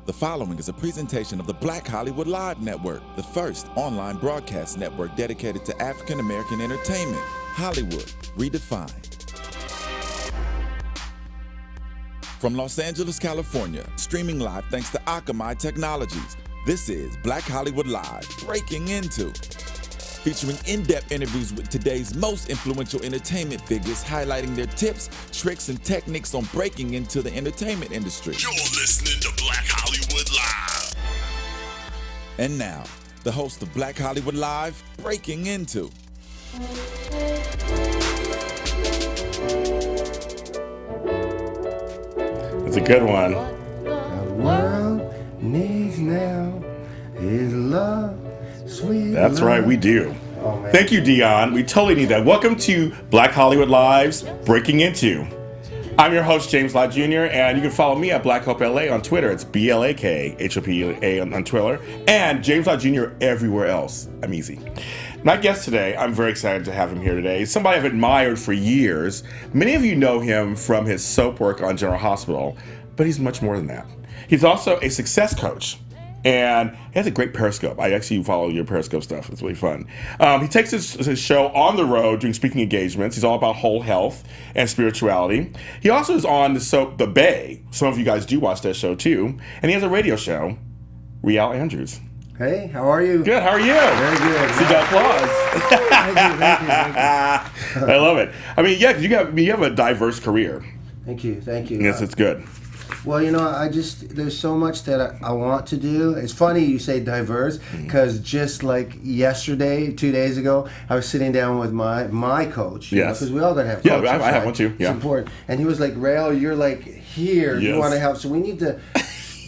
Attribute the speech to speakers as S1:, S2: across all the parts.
S1: The following is a presentation of the Black Hollywood Live Network, the first online broadcast network dedicated to African American entertainment. Hollywood redefined. From Los Angeles, California, streaming live thanks to Akamai Technologies, this is Black Hollywood Live, Breaking Into, featuring in-depth interviews with today's most influential entertainment figures, highlighting their tips, tricks, and techniques on breaking into the entertainment industry.
S2: You're listening to Black Hollywood Live.
S1: And now, the host of Black Hollywood Live, Breaking Into.
S3: It's a good one.
S4: The world needs now is love, sweet
S3: That's
S4: love.
S3: right, we do.
S4: Oh, man.
S3: Thank you, Dion. We totally need that. Welcome to Black Hollywood Live's Breaking Into. I'm your host, James Lott Jr., and you can follow me at Black Hope LA on Twitter. It's BLAKHOPA on Twitter, and James Lott Jr. everywhere else. I'm easy. My guest today, I'm very excited to have him here today. He's somebody I've admired for years. Many of you know him from his soap work on General Hospital, but he's much more than that. He's also a success coach, and he has a great Periscope. I actually follow your Periscope stuff. It's really fun. He takes his show on the road doing speaking engagements. He's all about whole health and spirituality. He also is on the soap The Bay. Some of you guys do watch that show too. And he has a radio show, Réal Andrews.
S4: Hey, how are you?
S3: Good, how are you?
S4: Very good.
S3: See the applause.
S4: Thank you.
S3: I love it. I mean, yeah, 'cause you have a diverse career.
S4: Thank you.
S3: Yes, it's good.
S4: Well, you know, there's so much that I want to do. It's funny you say diverse, because just like yesterday, 2 days ago, I was sitting down with my coach.
S3: Yes.
S4: Because we all gotta have
S3: Yeah,
S4: coaches,
S3: I have
S4: right?
S3: one too. Yeah.
S4: It's important. And he was like, Réal, you're like here. You
S3: Yes.
S4: want to help. So we need to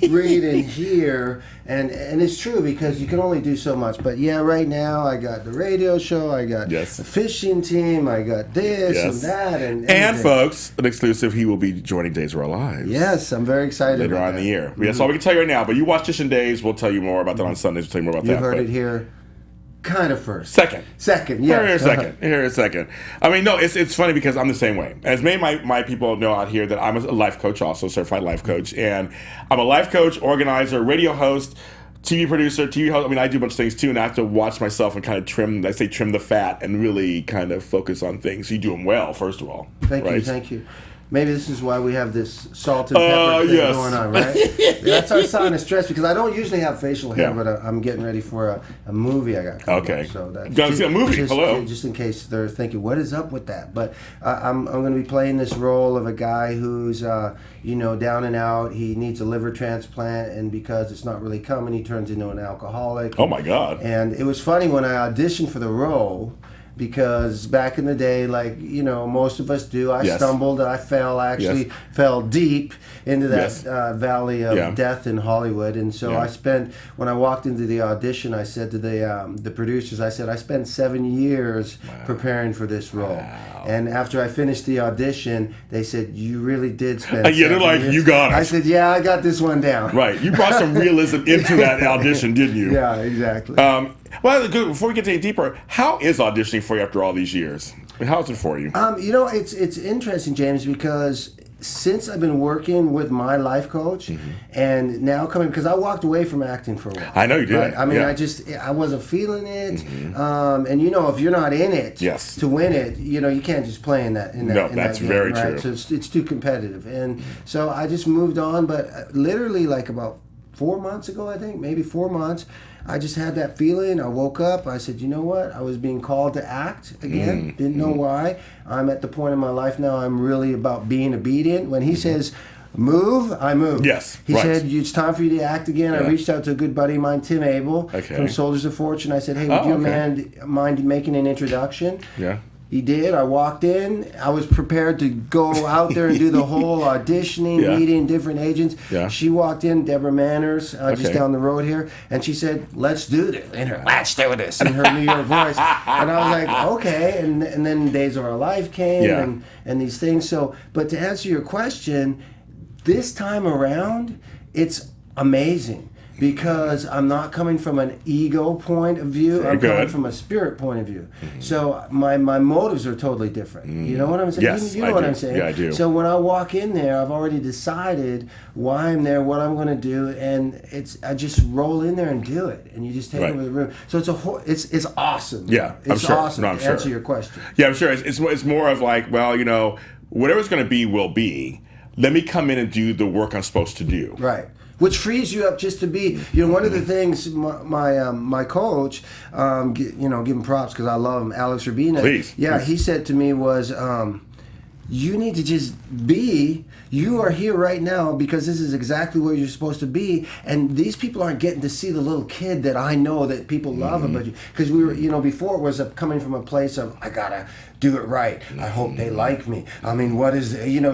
S4: read in here. And it's true, because you can only do so much. But yeah, right now I got the radio show, I got
S3: Yes.
S4: the fishing team, I got this
S3: Yes.
S4: and that. And
S3: And folks, an exclusive, he will be joining Days of Our Lives.
S4: yes, I'm very excited
S3: Later
S4: about
S3: on in
S4: that.
S3: the year. That's all we can tell you right now. But you watch Dishin' Days, we'll tell you more about that on Sundays. We'll tell you more about
S4: You
S3: that.
S4: heard
S3: but
S4: it here kind of first.
S3: Second.
S4: Second,
S3: Here
S4: yes.
S3: in a second. I mean, no, it's funny because I'm the same way. As many of my people know out here that I'm a life coach also, certified life coach. And I'm a life coach, organizer, radio host, TV producer, TV host. I mean, I do a bunch of things too, and I have to watch myself and kind of trim the fat and really kind of focus on things. You do them well, first of all.
S4: Thank you. Maybe this is why we have this salt and pepper thing
S3: yes.
S4: going on, right? That's our sign of stress, because I don't usually have facial hair,
S3: Yeah.
S4: but I'm getting ready for a movie I got coming
S3: Okay.
S4: up. So that's
S3: Gonna see a movie,
S4: just,
S3: hello.
S4: Just in case they're thinking, what is up with that? But I'm going to be playing this role of a guy who's, down and out. He needs a liver transplant, and because it's not really coming, he turns into an alcoholic.
S3: Oh, my God.
S4: And it was funny when I auditioned for the role, because back in the day, like, most of us do, I
S3: Yes.
S4: stumbled, I fell, I actually
S3: Yes.
S4: fell deep into that
S3: Yes.
S4: valley of
S3: Yeah.
S4: death in Hollywood. And so
S3: Yeah.
S4: when I walked into the audition, I said to the producers, I spent 7 years preparing for this role.
S3: Wow.
S4: And after I finished the audition, they said, you really did spend
S3: Yeah, they're
S4: 7
S3: like,
S4: years.
S3: you got it.
S4: I said, yeah, I got this one down.
S3: Right. You brought some realism into that audition, didn't you?
S4: Yeah, exactly.
S3: Well, good. Before we get any deeper, how is auditioning for you after all these years? I mean, how is it for you?
S4: It's interesting, James, because since I've been working with my life coach, and now because I walked away from acting for a while.
S3: I know you did.
S4: Right? I mean,
S3: Yeah.
S4: I wasn't feeling it, and if you're not in it
S3: Yes.
S4: to win it, you can't just play in that.
S3: No, that's
S4: game,
S3: very
S4: right?
S3: true.
S4: So it's too competitive, and so I just moved on. But literally, like about 4 months ago, I think, maybe 4 months, I just had that feeling. I woke up. I said, you know what? I was being called to act again. Didn't know why. I'm at the point in my life now, I'm really about being obedient. When he says, move, I move.
S3: Yes,
S4: He
S3: right.
S4: said, it's time for you to act again.
S3: Yeah.
S4: I reached out to a good buddy of mine, Tim Abel,
S3: Okay.
S4: from Soldiers of Fortune. I said, hey, would
S3: Oh,
S4: you
S3: okay.
S4: mind making an introduction?
S3: Yeah.
S4: He did. I walked in. I was prepared to go out there and do the whole auditioning,
S3: Yeah.
S4: meeting different agents.
S3: Yeah.
S4: She walked in, Deborah Manners, just
S3: Okay.
S4: down the road here, and she said, let's do this. In her, let's do this, in her New York voice. And I was like, okay. And then Days of Our Life came,
S3: Yeah.
S4: and these things. So, but to answer your question, this time around, it's amazing. because I'm not coming from an ego point of view.
S3: Very
S4: I'm coming
S3: good.
S4: from a spirit point of view. So my motives are totally different. You know what I'm saying?
S3: Yes,
S4: you know
S3: I
S4: what
S3: do.
S4: I'm saying?
S3: Yeah, I do.
S4: So when I walk in there, I've already decided why I'm there, what I'm going to do, and I just roll in there and do it, and you just take
S3: Right.
S4: over the room. So it's awesome.
S3: Yeah, I'm
S4: it's
S3: sure.
S4: awesome.
S3: No, I'm
S4: to
S3: sure.
S4: answer your question.
S3: Yeah, I'm sure. It's more of like, well, you know, whatever's going to be will be. Let me come in and do the work I'm supposed to do.
S4: Right. Which frees you up just to be, one of the things my coach, give him props because I love him, Alex Rubina.
S3: Please.
S4: He said to me was, you need to just be. You are here right now because this is exactly where you're supposed to be, and these people aren't getting to see the little kid that I know that people love about you. Because we were, before it was coming from a place of I gotta do it right. I hope they like me. I mean, what is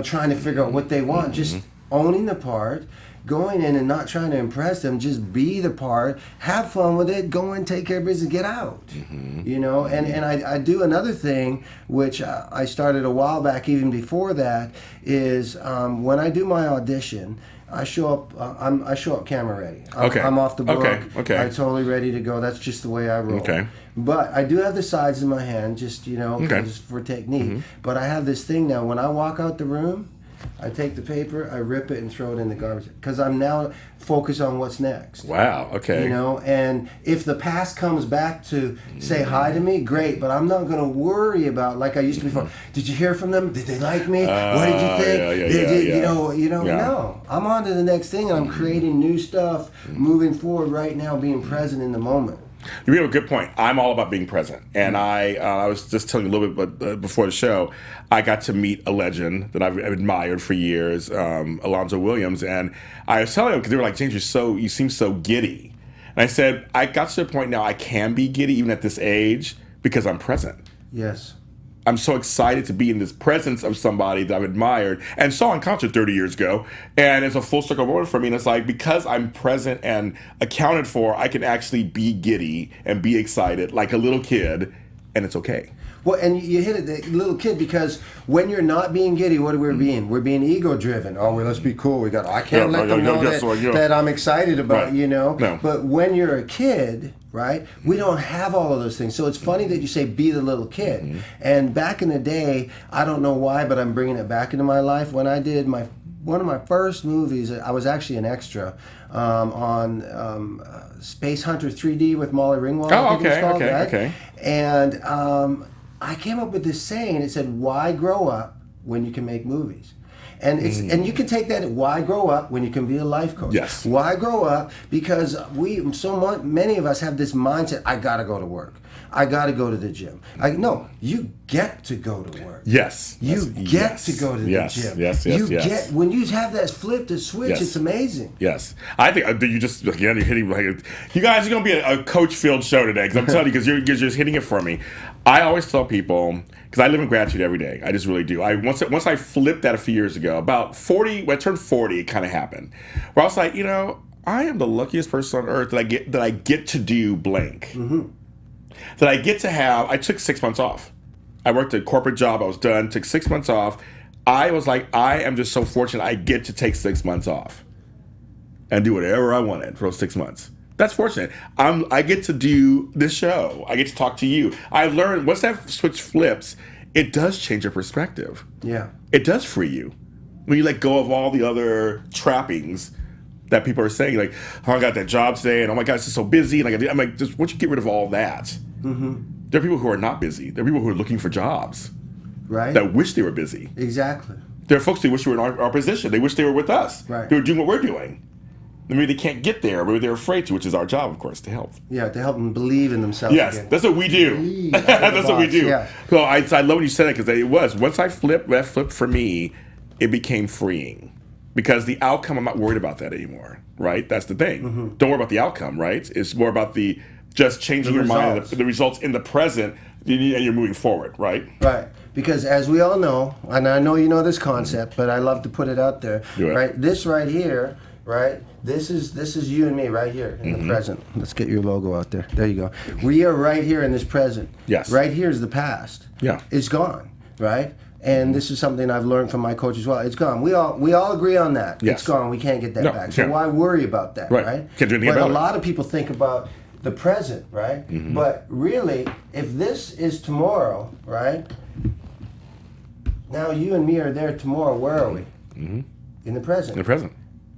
S4: trying to figure out what they want, just owning the part. Going in and not trying to impress them, just be the part, have fun with it, go and take care of business, get out. And I do another thing, which I started a while back, even before that, is when I do my audition, I show up. I show up camera ready. I'm off the book.
S3: Okay.
S4: I'm totally ready to go. That's just the way I roll.
S3: Okay.
S4: But I do have the sides in my hand, just just for technique. But I have this thing now. When I walk out the room, I take the paper, I rip it, and throw it in the garbage because I'm now focused on what's next.
S3: Wow. Okay.
S4: And if the past comes back to say hi to me, great. But I'm not going to worry about like I used to before. Did you hear from them? Did they like me? What did you think? No. I'm on to the next thing, and I'm creating new stuff, moving forward right now, being present in the moment.
S3: You have a good point. I'm all about being present. And I was just telling you a little bit but before the show, I got to meet a legend that I've admired for years, Alonzo Williams. And I was telling him, because they were like, James, you seem so giddy. And I said, I got to the point now I can be giddy even at this age because I'm present.
S4: Yes.
S3: I'm so excited to be in this presence of somebody that I've admired and saw in concert 30 years ago. And it's a full circle moment for me. And it's like, because I'm present and accounted for, I can actually be giddy and be excited like a little kid, and it's okay.
S4: Well, and you hit it, the little kid, because when you're not being giddy, what are we being? We're being ego-driven. Oh, well, let's be cool. I can't let them know that I'm excited about,
S3: No.
S4: But when you're a kid, right, we don't have all of those things. So it's funny that you say be the little kid. And back in the day, I don't know why, but I'm bringing it back into my life. When I did one of my first movies, I was actually an extra on Space Hunter 3D with Molly Ringwald.
S3: Oh, okay.
S4: And I came up with this saying. It said, "Why grow up when you can make movies?" And and you can take that. Why grow up when you can be a life coach?
S3: Yes.
S4: Why grow up? Because many of us have this mindset. I gotta go to work. I gotta go to the gym. No, you get to go to work.
S3: Yes.
S4: You get to go to the gym.
S3: Yes.
S4: When you have that flip to switch,
S3: Yes.
S4: it's amazing.
S3: Yes. I think you just, again, you're hitting, you guys are going to be a coach-filled show today, because I'm telling you, because you're just hitting it for me. I always tell people, because I live in gratitude every day. I just really do. Once I flipped that a few years ago, about 40, when I turned 40, it kind of happened. Where I was like, I am the luckiest person on earth that I get to do blank. That I get to have. I took 6 months off. I worked a corporate job. I was done. Took 6 months off. I was like, I am just so fortunate. I get to take 6 months off and do whatever I wanted for those 6 months. That's fortunate. I get to do this show. I get to talk to you. I learned once that switch flips, it does change your perspective.
S4: Yeah.
S3: It does free you when you let go of all the other trappings that people are saying, like, oh, I got that job today, and oh my God, it's just so busy. And I'm like, just once you get rid of all that, there are people who are not busy. There are people who are looking for jobs,
S4: right?
S3: That wish they were busy.
S4: Exactly.
S3: There are folks who wish they were in our position. They wish they were with us.
S4: Right.
S3: They were doing what we're doing. Maybe they can't get there. Maybe they're afraid to, which is our job, of course, to help.
S4: Yeah, to help them believe in themselves.
S3: Yes,
S4: again.
S3: that's what we do. That's what we do.
S4: Yeah.
S3: So I love when you said that, because it was. Once that flipped for me, it became freeing. Because the outcome, I'm not worried about that anymore, right? That's the thing. Don't worry about the outcome, right? It's more about just changing your mind, the results in the present, and you're moving forward, right?
S4: Right. Because as we all know, and I know you know this concept, but I love to put it out there, right? This right here, right? This is you and me right here in the present. Let's get your logo out there. There you go. We are right here in this present.
S3: Yes.
S4: Right here is the past.
S3: Yeah.
S4: It's gone, right? And this is something I've learned from my coach as well. It's gone. We all agree on that.
S3: Yes.
S4: It's gone. We can't get that
S3: No,
S4: back. So
S3: can't.
S4: why worry about that, right?
S3: Can't do anything
S4: but
S3: about
S4: a
S3: it.
S4: lot of people think about the present, right? But really, if this is tomorrow, right? Now you and me are there tomorrow. Where are we? In the present.
S3: In the present.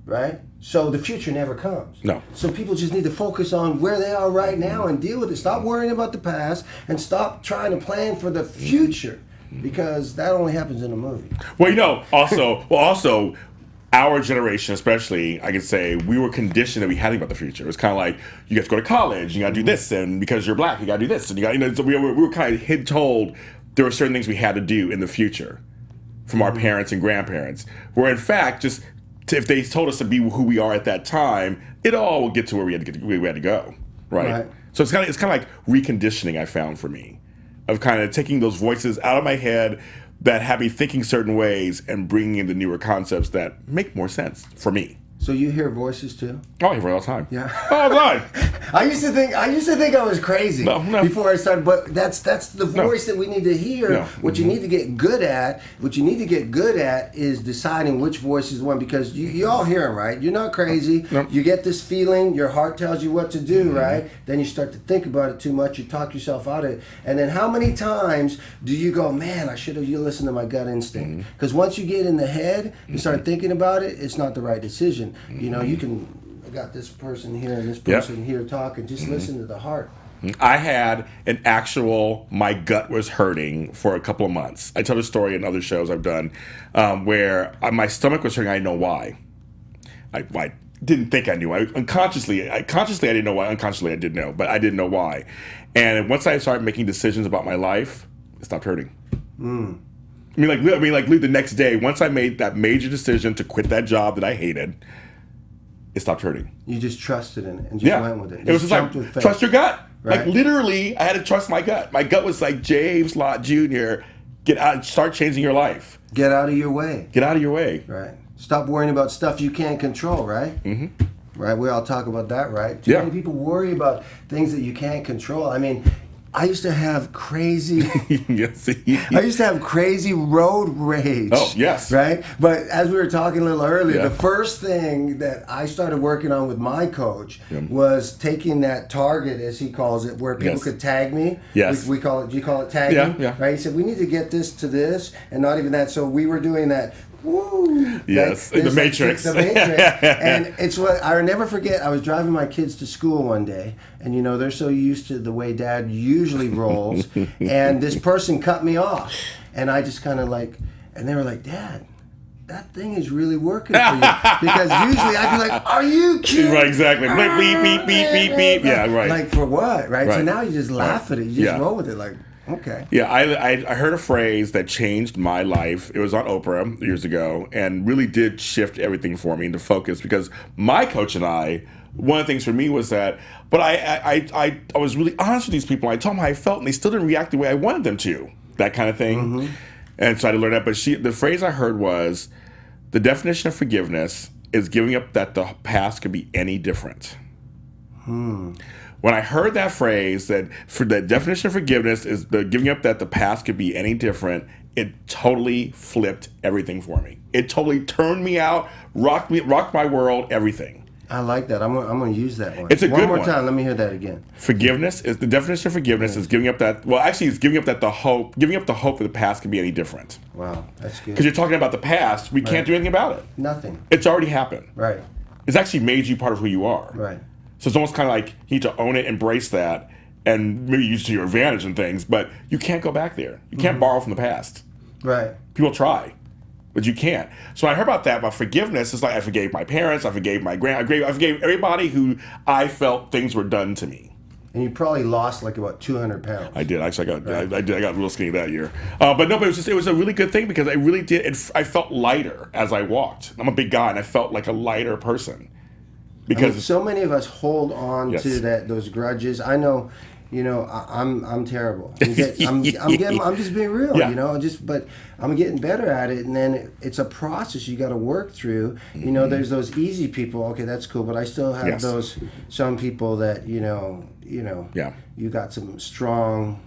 S4: Right? So the future never comes.
S3: No.
S4: So people just need to focus on where they are right now and deal with it. Stop worrying about the past and stop trying to plan for the future, because that only happens in a movie.
S3: Well, also, our generation, especially, I could say, we were conditioned that we had to think about the future. It was kind of like, you got to go to college, you got to do this, and because you're black, you got to do this, and so we were kind of told there were certain things we had to do in the future from our parents and grandparents, where in fact, just if they told us to be who we are at that time, it all would get to where we had to go, right? So it's kind of like reconditioning, I found, for me, of kind of taking those voices out of my head that have me thinking certain ways and bringing in the newer concepts that make more sense for me.
S4: So you hear voices too?
S3: Oh, I hear it all the time.
S4: Yeah.
S3: All the time.
S4: I used to think I was crazy before I started, but that's the voice that we need to hear.
S3: No.
S4: What you need to get good at, is deciding which voice is the one, because you all hear them, right? You're not crazy.
S3: No.
S4: You get this feeling, your heart tells you what to do, right? Then you start to think about it too much, you talk yourself out of it. And then how many times do you go, man, I should have listened to my gut instinct? Because once you get in the head and start thinking about it, it's not the right decision. You know, you can, I got this person here and this person here talking, just listen to the heart.
S3: I had an actual, my gut was hurting for a couple of months. I tell the story in other shows I've done where my stomach was hurting. I didn't know why. I didn't think I knew. Consciously I didn't know why. Unconsciously I did know, but I didn't know why. And once I started making decisions about my life, it stopped hurting. I mean, like the next day, once I made that major decision to quit that job that I hated, it stopped hurting.
S4: You just trusted in it and just went with it.
S3: It was just like, trust your gut.
S4: Right.
S3: Like, literally, I had to trust my gut. My gut was like, James Lott Jr., get out, start changing your life.
S4: Get out of your way.
S3: Get out of your way.
S4: Right. Stop worrying about stuff you can't control, right? Right, we all talk about that, right? Too many people worry about things that you can't control. I mean, I used to have crazy road rage.
S3: Oh, yes.
S4: Right? But as we were talking a little earlier, the first thing that I started working on with my coach was taking that target, as he calls it, where people could tag me.
S3: Yes.
S4: We call it, do you call it tagging?
S3: Yeah.
S4: Right? He said, we need to get this to this, and not even that. So we were doing that. Woo!
S3: Yes, the Matrix.
S4: The Matrix. And it's what I'll never forget. I was driving my kids to school one day, and you know, they're so used to the way Dad usually rolls, and this person cut me off, and I just kind of like, and they were like, Dad, that thing is really working for you, because usually I'd be like, are you kidding?
S3: Right, exactly. Beep, beep, beep, beep, beep. Yeah, right.
S4: Like, for what, right? So
S3: Right.
S4: now you just laugh at it. You just roll with it, like, okay.
S3: Yeah, I heard a phrase that changed my life. It was on Oprah years ago and really did shift everything for me into focus, because my coach and I, one of the things for me was that, but I was really honest with these people. I told them how I felt, and they still didn't react the way I wanted them to, that kind of thing. And so I had to learn that. But the phrase I heard was, the definition of forgiveness is giving up that the past could be any different. When I heard that phrase, that for the definition of forgiveness is the giving up that the past could be any different, it totally flipped everything for me. It totally turned me out, rocked my world, everything.
S4: I like that. I'm going to use that one.
S3: It's a good one.
S4: One more time. Let me hear that again.
S3: Forgiveness is the definition of forgiveness is giving up that. Well, actually, it's giving up the hope that the past can be any different.
S4: Wow, that's good.
S3: Because you're talking about the past, we can't do anything about it.
S4: Nothing.
S3: It's already happened.
S4: Right.
S3: It's actually made you part of who you are.
S4: Right.
S3: So it's almost kind of like you need to own it, embrace that, and maybe use it to your advantage and things. But you can't go back there. You can't borrow from the past.
S4: Right.
S3: People try, but you can't. So when I heard about forgiveness, it's like I forgave my parents, I forgave my I forgave everybody who I felt things were done to me.
S4: And you probably lost like about 200 pounds.
S3: I did. Actually, I got real skinny that year. But it was a really good thing, because I really did. I felt lighter as I walked. I'm a big guy, and I felt like a lighter person. Because
S4: I mean, so many of us hold on to those grudges. I know, you know, I'm terrible. I'm just being real, you know. But I'm getting better at it, and then it's a process you got to work through. You know, there's those easy people. Okay, that's cool, but I still have some people that you know, you got some strong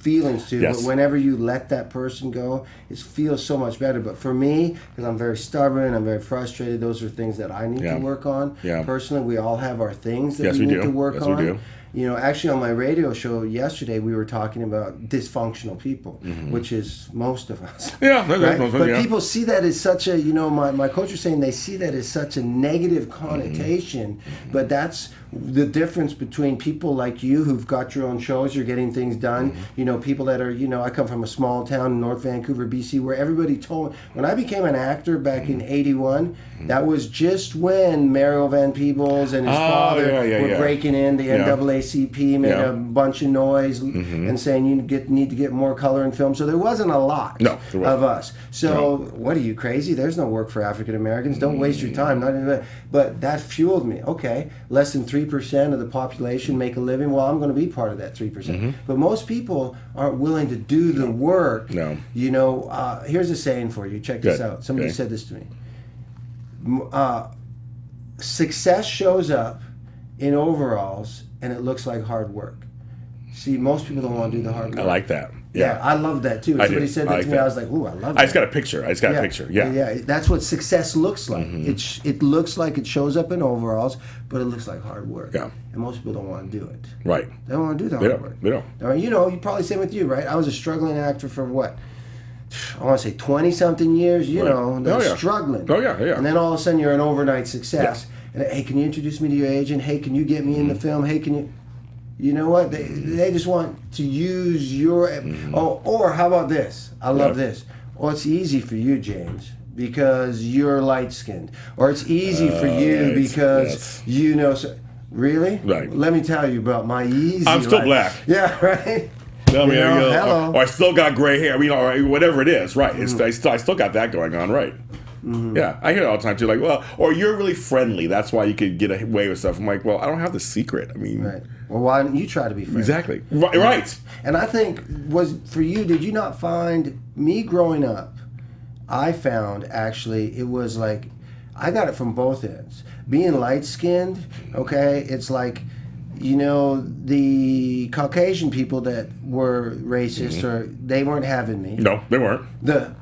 S4: feelings too.
S3: Yes.
S4: But whenever you let that person go, it feels so much better. But for me, because I'm very stubborn, I'm very frustrated, those are things that I need to work on.
S3: Yeah.
S4: Personally, we all have our things that
S3: Yes,
S4: we
S3: we
S4: need
S3: do.
S4: to work
S3: Yes,
S4: on.
S3: we do.
S4: You know, actually on my radio show yesterday, we were talking about dysfunctional people, which is most of us.
S3: Yeah, that's
S4: right?
S3: most of
S4: But
S3: it, yeah.
S4: people see that as such a, you know, my coach was saying they see that as such a negative connotation, but that's the difference between people like you who've got your own shows, you're getting things done, you know, people that are, you know, I come from a small town in North Vancouver, BC, where everybody told me, when I became an actor back in 81, that was just when Mario Van Peebles and his father were breaking in, the NAACP made a bunch of noise and saying you need to get more color in film, so there wasn't a lot of us. So what are you, crazy? There's no work for African Americans, don't waste your time. Not even, but that fueled me. Okay, less than 3% of the population make a living. Well, I'm going to be part of that 3%. But most people aren't willing to do the work.
S3: No.
S4: You know, here's a saying for you. Check this out. Somebody said this to me. Success shows up in overalls and it looks like hard work. See, most people don't want to do the hard work.
S3: I like that.
S4: Yeah, I love that too. Somebody said that to me. I was like, "Ooh, I love that."
S3: I just got a picture. Yeah.
S4: That's what success looks like. It looks like it shows up in overalls, but it looks like hard work.
S3: Yeah.
S4: And most people don't want to do it.
S3: Right.
S4: They don't want to do the hard work.
S3: They don't.
S4: I mean, you know, you probably same with you, right? I was a struggling actor for what? I want to say 20-something years. You know, struggling.
S3: Oh yeah.
S4: And then all of a sudden, you're an overnight success. And hey, can you introduce me to your agent? Hey, can you get me in the film? Hey, can you? You know what? They just want to use your... Oh, or how about this? I love this. Oh, it's easy for you, James, because you're light-skinned. Or it's easy for you because you know... So, really?
S3: Right.
S4: Let me tell you about my easy
S3: I'm still
S4: life.
S3: black.
S4: Yeah, right?
S3: I mean,
S4: hello.
S3: or I still got gray hair. I mean, or whatever it is, right? I still got that going on, right? Yeah, I hear it all the time too. Like, well, or you're really friendly. That's why you could get away with stuff. I'm like, well, I don't have the secret. I mean,
S4: right. Well, why don't you try to be friendly?
S3: Exactly. Right.
S4: And I think for you, did you not find me growing up? I found actually it was like I got it from both ends. Being light skinned, okay, it's like, you know, the Caucasian people that were racist or they weren't having me.
S3: No, they weren't.
S4: The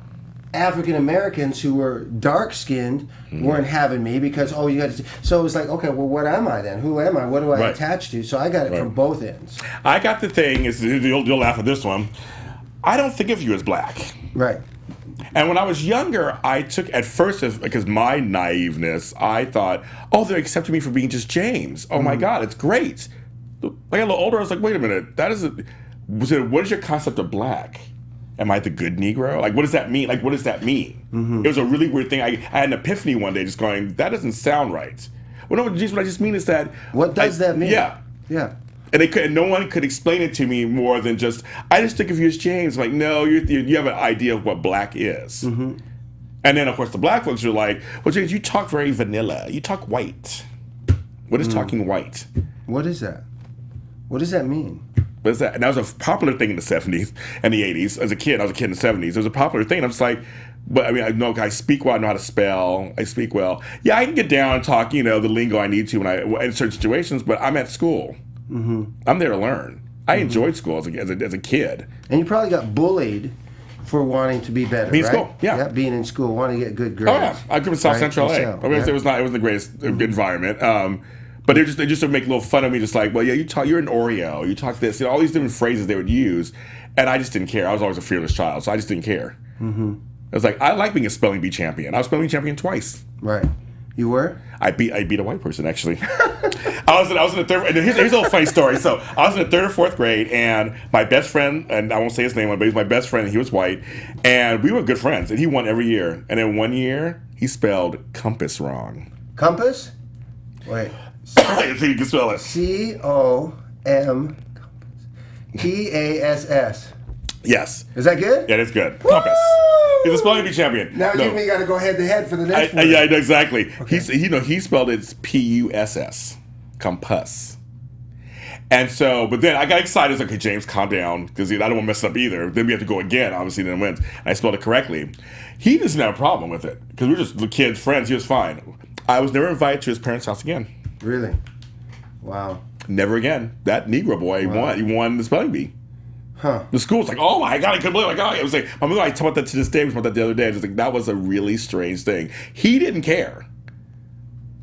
S4: African Americans who were dark skinned weren't having me because you got to. So it was like, okay, well, what am I then? Who am I? What do I attach to? So I got it from both ends.
S3: I got the thing is you'll laugh at this one. I don't think of you as black.
S4: Right.
S3: And when I was younger, I took at first because my naiveness, I thought, oh, they're accepting me for being just James. Oh my God, it's great. I got a little older. I was like, wait a minute, what is your concept of black? Am I the good Negro? Like, what does that mean? Like, what does that mean? It was a really weird thing. I had an epiphany one day just going, that doesn't sound right. Well, no, what I just mean is that...
S4: What does that mean?
S3: Yeah.
S4: Yeah.
S3: And no one could explain it to me more than just, I just think of you as James. Like, no, you have an idea of what black is. And then, of course, the black folks are like, well, James, you talk very vanilla. You talk white. What is talking white?
S4: What is that? What does that mean?
S3: What is that? And that was a popular thing in the 70s and the 80s. As a kid, I was a kid in the 70s. It was a popular thing. I'm just like, but I mean, I speak well, I know how to spell, I speak well. Yeah, I can get down and talk, the lingo I need to in certain situations, but I'm at school. I'm there to learn. I enjoyed school as a kid.
S4: And you probably got bullied for wanting to be better,
S3: being
S4: right?
S3: in school, yeah.
S4: Being in school, wanting to get good grades.
S3: Oh, yeah. I grew up in South Central LA. It wasn't the greatest environment. But they just would make a little fun of me, just like, well, yeah, you're an Oreo, you talk this, all these different phrases they would use, and I just didn't care. I was always a fearless child, so I just didn't care. I was like, I like being a spelling bee champion. I was spelling bee champion twice.
S4: Right. You were?
S3: I beat a white person, actually. I was in the third. And here's a little funny story. So I was in the third or fourth grade, and my best friend, and I won't say his name, but he's my best friend, and he was white, and we were good friends, and he won every year. And then one year, he spelled compass wrong.
S4: Compass? Wait.
S3: So you can spell it.
S4: COMPASS.
S3: Yes.
S4: Is that good?
S3: Yeah, that's good.
S4: Woo!
S3: Compass. He's a spelling bee champion.
S4: Now you and me got to go head to head for the next one.
S3: Yeah, I know exactly. Okay. He spelled it PUSS, compass. And so, but then I got excited. I was like, okay, James, calm down, because I don't want to mess up either. Then we have to go again, obviously, then wins. And I spelled it correctly. He doesn't have a problem with it, because we were just kids, friends. He was fine. I was never invited to his parents' house again.
S4: Really? Wow.
S3: Never again. That Negro boy won. He won the spelling bee. The school's like, oh my God, I couldn't believe it. It was like, my mother, I talked about that to this day, we talked about that the other day. I was like, that was a really strange thing. He didn't care,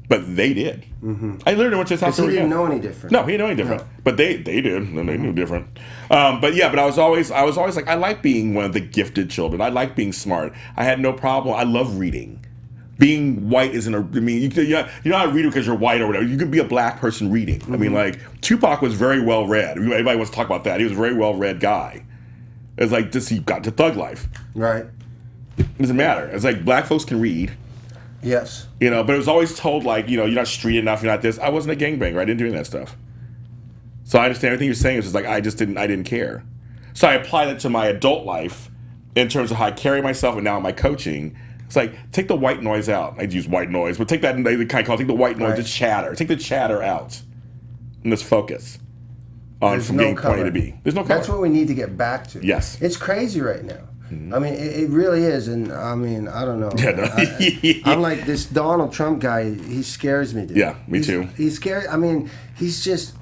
S3: but they did. I literally went to his house.
S4: Because he didn't know any different.
S3: No, he didn't know any different. No. But they did, and they knew different. But I was always like, I like being one of the gifted children. I like being smart. I had no problem. I love reading. Being white isn't you're not a reader because you're white or whatever. You could be a black person reading. I mean, like, Tupac was very well read. Everybody wants to talk about that. He was a very well read guy. It's like, he got to thug life.
S4: Right.
S3: It doesn't matter. It's like, black folks can read.
S4: Yes.
S3: But it was always told, like, you're not street enough, you're not this. I wasn't a gangbanger. I didn't do any of that stuff. So I understand everything you're saying. It's just like, I didn't care. So I apply that to my adult life in terms of how I carry myself and now my coaching. It's like, take the white noise out. I'd use white noise, but take that, they kind of call it, take the white noise, the chatter. Take the chatter out. And let's focus on from getting point A to B. There's no color.
S4: That's what we need to get back to.
S3: Yes.
S4: It's crazy right now. I mean, it really is. And I mean, I don't know.
S3: Yeah, no.
S4: I'm like, this Donald Trump guy, he scares me, dude.
S3: Yeah, me too.
S4: He's scary. I mean, he's just...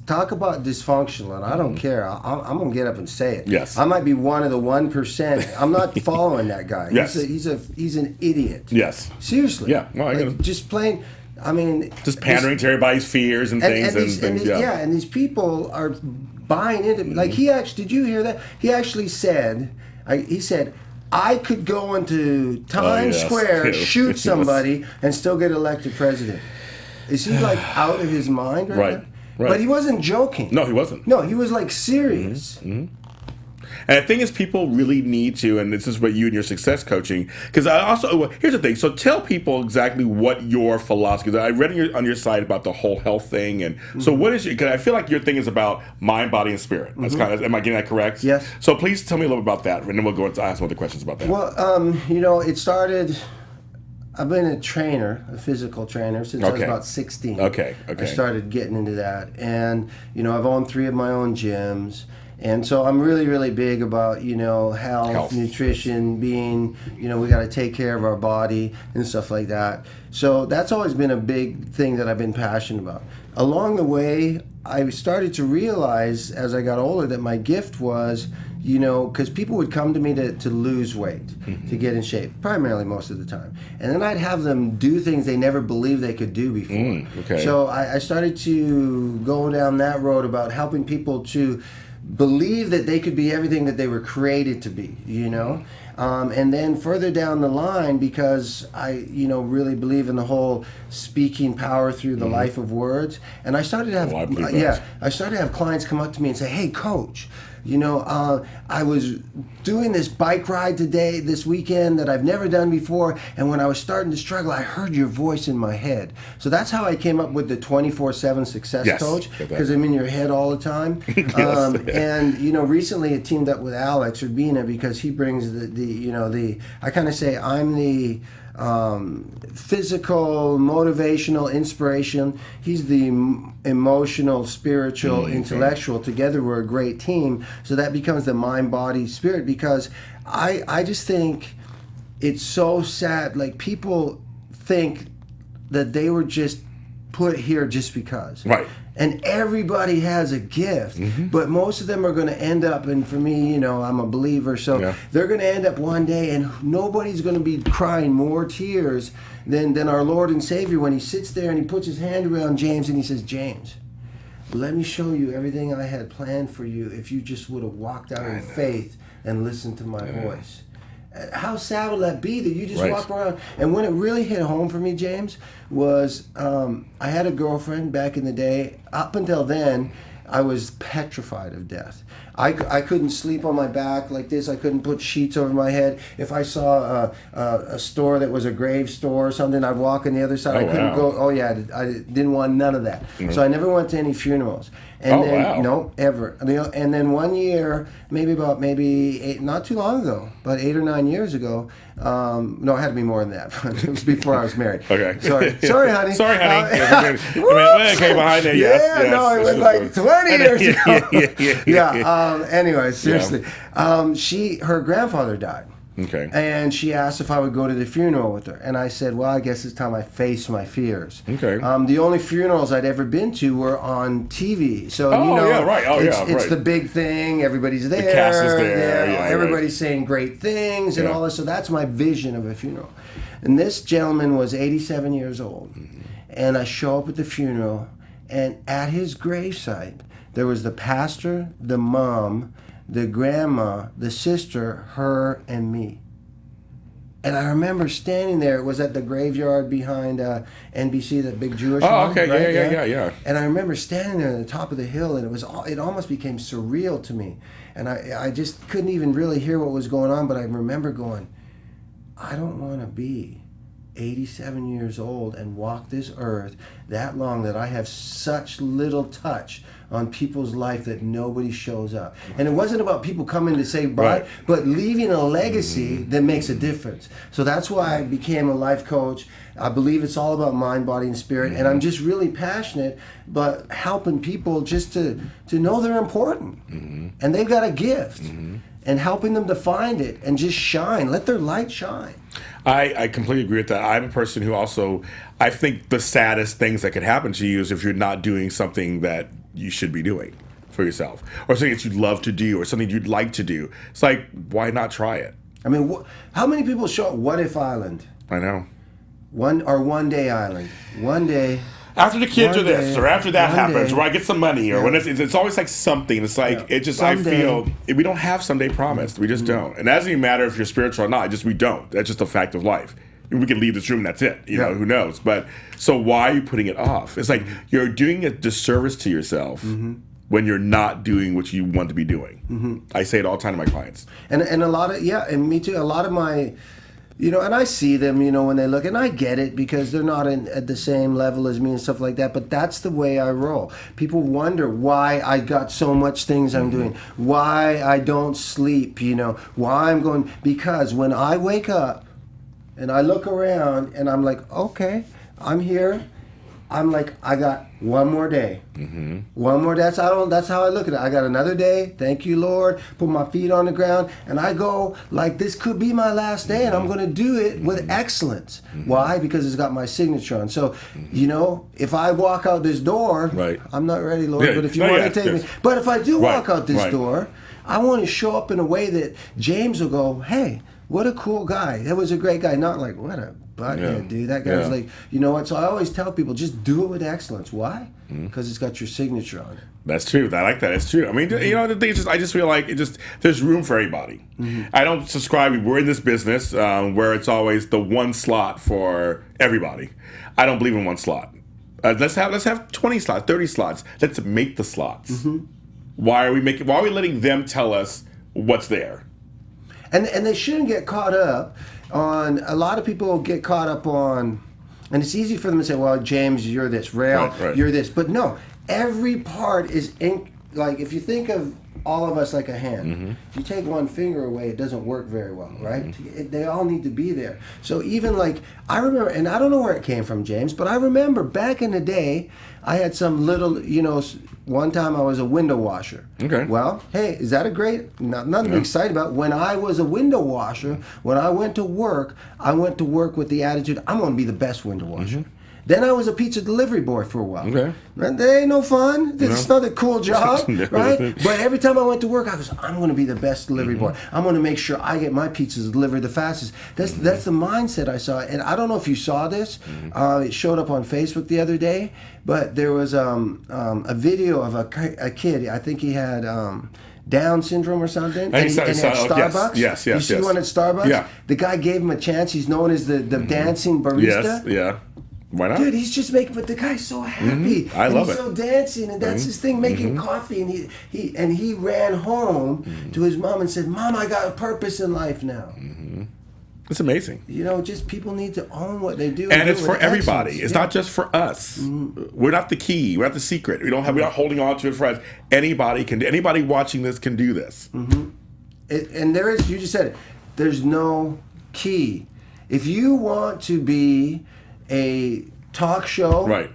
S4: talk about dysfunctional, and I don't care. I'm gonna get up and say it.
S3: Yes.
S4: I might be one of the 1%. I'm not following that guy.
S3: Yes.
S4: He's an idiot.
S3: Yes.
S4: Seriously.
S3: Yeah. Well, I get it.
S4: Just plain. I mean,
S3: just pandering to everybody's fears and things
S4: and these people are buying into. Like, he actually, did you hear that? He actually said, he said, I could go into Times Square, shoot somebody, and still get elected president. Is he like out of his mind right now? Right. But he wasn't joking.
S3: No, he wasn't.
S4: No, he was like serious.
S3: And the thing is, people really need to, and this is what you and your success coaching, because I also, here's the thing, so tell people exactly what your philosophy is. I read on your site about the whole health thing, and so what is your, because I feel like your thing is about mind, body, and spirit. That's kind of, am I getting that correct?
S4: Yes.
S3: So please tell me a little bit about that, and then we'll go into ask some other questions about that.
S4: Well, it started... I've been a trainer, a physical trainer, since I was about 16.
S3: Okay.
S4: I started getting into that. And, I've owned 3 of my own gyms. And so I'm really, really big about, health, nutrition, being, we got to take care of our body and stuff like that. So that's always been a big thing that I've been passionate about. Along the way, I started to realize as I got older that my gift was, because people would come to me to lose weight, to get in shape, primarily most of the time. And then I'd have them do things they never believed they could do before. So I started to go down that road about helping people to believe that they could be everything that they were created to be, and then further down the line, because I, really believe in the whole speaking power through the life of words. And I started to have, I started to have clients come up to me and say, hey, coach, I was doing this bike ride this weekend that I've never done before, and when I was starting to struggle, I heard your voice in my head. So that's how I came up with the 24/7 success coach, because I'm in your head all the time. And recently I teamed up with Alex Urbina because he brings the I kind of say I'm the physical, motivational, inspiration. He's the emotional, spiritual, intellectual. Together we're a great team. So that becomes the mind, body, spirit, because I just think it's so sad. Like, people think that they were just put here just because.
S3: Right.
S4: And everybody has a gift, but most of them are going to end up, and for me, I'm a believer, so they're going to end up one day, and nobody's going to be crying more tears than our Lord and Savior when he sits there and he puts his hand around James and he says, James, let me show you everything I had planned for you if you just would have walked out in faith and listened to my voice. How sad would that be that you just walk around? And when it really hit home for me, James, was I had a girlfriend back in the day. Up until then, I was petrified of death. I couldn't sleep on my back like this. I couldn't put sheets over my head. If I saw a store that was a grave store or something, I'd walk on the other side. I couldn't go. Oh yeah, I didn't want none of that. So I never went to any funerals. And no, ever. And then one year, maybe 8, not too long ago, about 8 or 9 years ago. No, it had to be more than that. It was before I was married.
S3: Okay.
S4: Sorry, honey.
S3: Sorry, honey. Okay, behind there. Yes.
S4: No, it was like 20 years ago. Anyway, seriously, her grandfather died.
S3: Okay.
S4: And she asked if I would go to the funeral with her. And I said, well, I guess it's time I face my fears.
S3: Okay.
S4: The only funerals I'd ever been to were on TV. So,
S3: Oh, yeah, right. Oh,
S4: it's,
S3: yeah,
S4: it's
S3: right.
S4: the big thing. Everybody's there.
S3: The cast is there. Yeah,
S4: everybody's saying great things and all this. So that's my vision of a funeral. And this gentleman was 87 years old. And I show up at the funeral, and at his gravesite, there was the pastor, the mom, the grandma, the sister, her, and me. And I remember standing there. It was at the graveyard behind NBC, that big Jewish one.
S3: Oh, okay.
S4: Right?
S3: Yeah.
S4: And I remember standing there at the top of the hill, and it almost became surreal to me. And I just couldn't even really hear what was going on, but I remember going, I don't want to be 87 years old and walk this earth that long that I have such little touch on people's life that nobody shows up. And it wasn't about people coming to say bye, but leaving a legacy that makes a difference. So that's why I became a life coach. I believe it's all about mind, body, and spirit. And I'm just really passionate about helping people just to know they're important. And they've got a gift. And helping them to find it and just shine. Let their light shine.
S3: I completely agree with that. I'm a person who also, I think the saddest things that could happen to you is if you're not doing something that you should be doing for yourself, or something that you'd love to do, or something you'd like to do. It's like, why not try it?
S4: I mean, how many people show up What If Island?
S3: I know.
S4: One Day Island. One day.
S3: After the kids
S4: One
S3: are this,
S4: day,
S3: or after that
S4: one
S3: happens,
S4: day.
S3: or I get some money, or
S4: Yeah.
S3: when it's always like something. It's like,
S4: Yeah.
S3: it just, I
S4: Someday.
S3: feel, we don't have someday promised. We just don't. And it doesn't even matter if you're spiritual or not. We don't. That's just a fact of life. We could leave this room and that's it. You know, who knows? But so why are you putting it off? It's like you're doing a disservice to yourself when you're not doing what you want to be doing. I say it all the time to my clients.
S4: And a lot of, and me too, a lot of my, and I see them, when they look, and I get it because they're not at the same level as me and stuff like that, but that's the way I roll. People wonder why I got so much things I'm doing, why I don't sleep, why I'm going, because when I wake up and I look around and I'm like, okay, I'm here. I'm like, I got one more day. One more. That's how I look at it. I got another day. Thank you, Lord. Put my feet on the ground, and I go like this could be my last day, and I'm going to do it with excellence. Why? Because it's got my signature on. So, if I walk out this door, I'm not ready, Lord.
S3: Yeah.
S4: But if you want to take me, but if I do walk out this
S3: Right.
S4: door, I want to show up in a way that James will go, hey, what a cool guy. That was a great guy. Not like, what a butthead, dude. That guy was like, you know what? So I always tell people, just do it with excellence. Why? Because it's got your signature on it.
S3: That's true. I like that. It's true. I mean, the thing is just, I just feel like there's room for everybody. I don't subscribe. We're in this business where it's always the one slot for everybody. I don't believe in one slot. Let's have 20 slots, 30 slots. Let's make the slots. Why are we letting them tell us what's there?
S4: And they shouldn't get caught up on, a lot of people get caught up on, and it's easy for them to say, well, James, you're this, Réal,
S3: Right.
S4: you're this. But no, every part is, like if you think of all of us like a hand, you take one finger away, it doesn't work very well, right? They all need to be there. So even like, I remember, and I don't know where it came from, James, but I remember back in the day, I had some little, one time I was a window washer.
S3: Okay.
S4: Well, hey, is that a great, nothing to be excited about. When I was a window washer, when I went to work with the attitude, I'm going to be the best window washer. Then I was a pizza delivery boy for a while.
S3: Okay.
S4: And they ain't no fun. It's not a cool job,
S3: No.
S4: right? But every time I went to work, I was, I'm going to be the best delivery boy. I'm going to make sure I get my pizzas delivered the fastest. That's the mindset I saw. And I don't know if you saw this. It showed up on Facebook the other day. But there was a video of a kid. I think he had Down syndrome or something. And he had Starbucks.
S3: Yes.
S4: You see one at Starbucks?
S3: Yeah.
S4: The guy gave him a chance. He's known as the dancing barista.
S3: Yes. Yeah. Why not?
S4: Dude, he's just making, but the guy's so happy.
S3: I love
S4: he's
S3: it.
S4: so dancing, and that's his thing, making coffee. And he ran home to his mom and said, "Mom, I got a purpose in life now."
S3: It's amazing.
S4: Just people need to own what they do,
S3: And
S4: do
S3: it's
S4: it
S3: for
S4: with
S3: everybody.
S4: excellence.
S3: It's not just for us. We're not the key. We're not the secret. We're not holding on to it for us. Anybody watching this can do this.
S4: And there is, you just said it, there's no key. If you want to be a talk show,
S3: Right.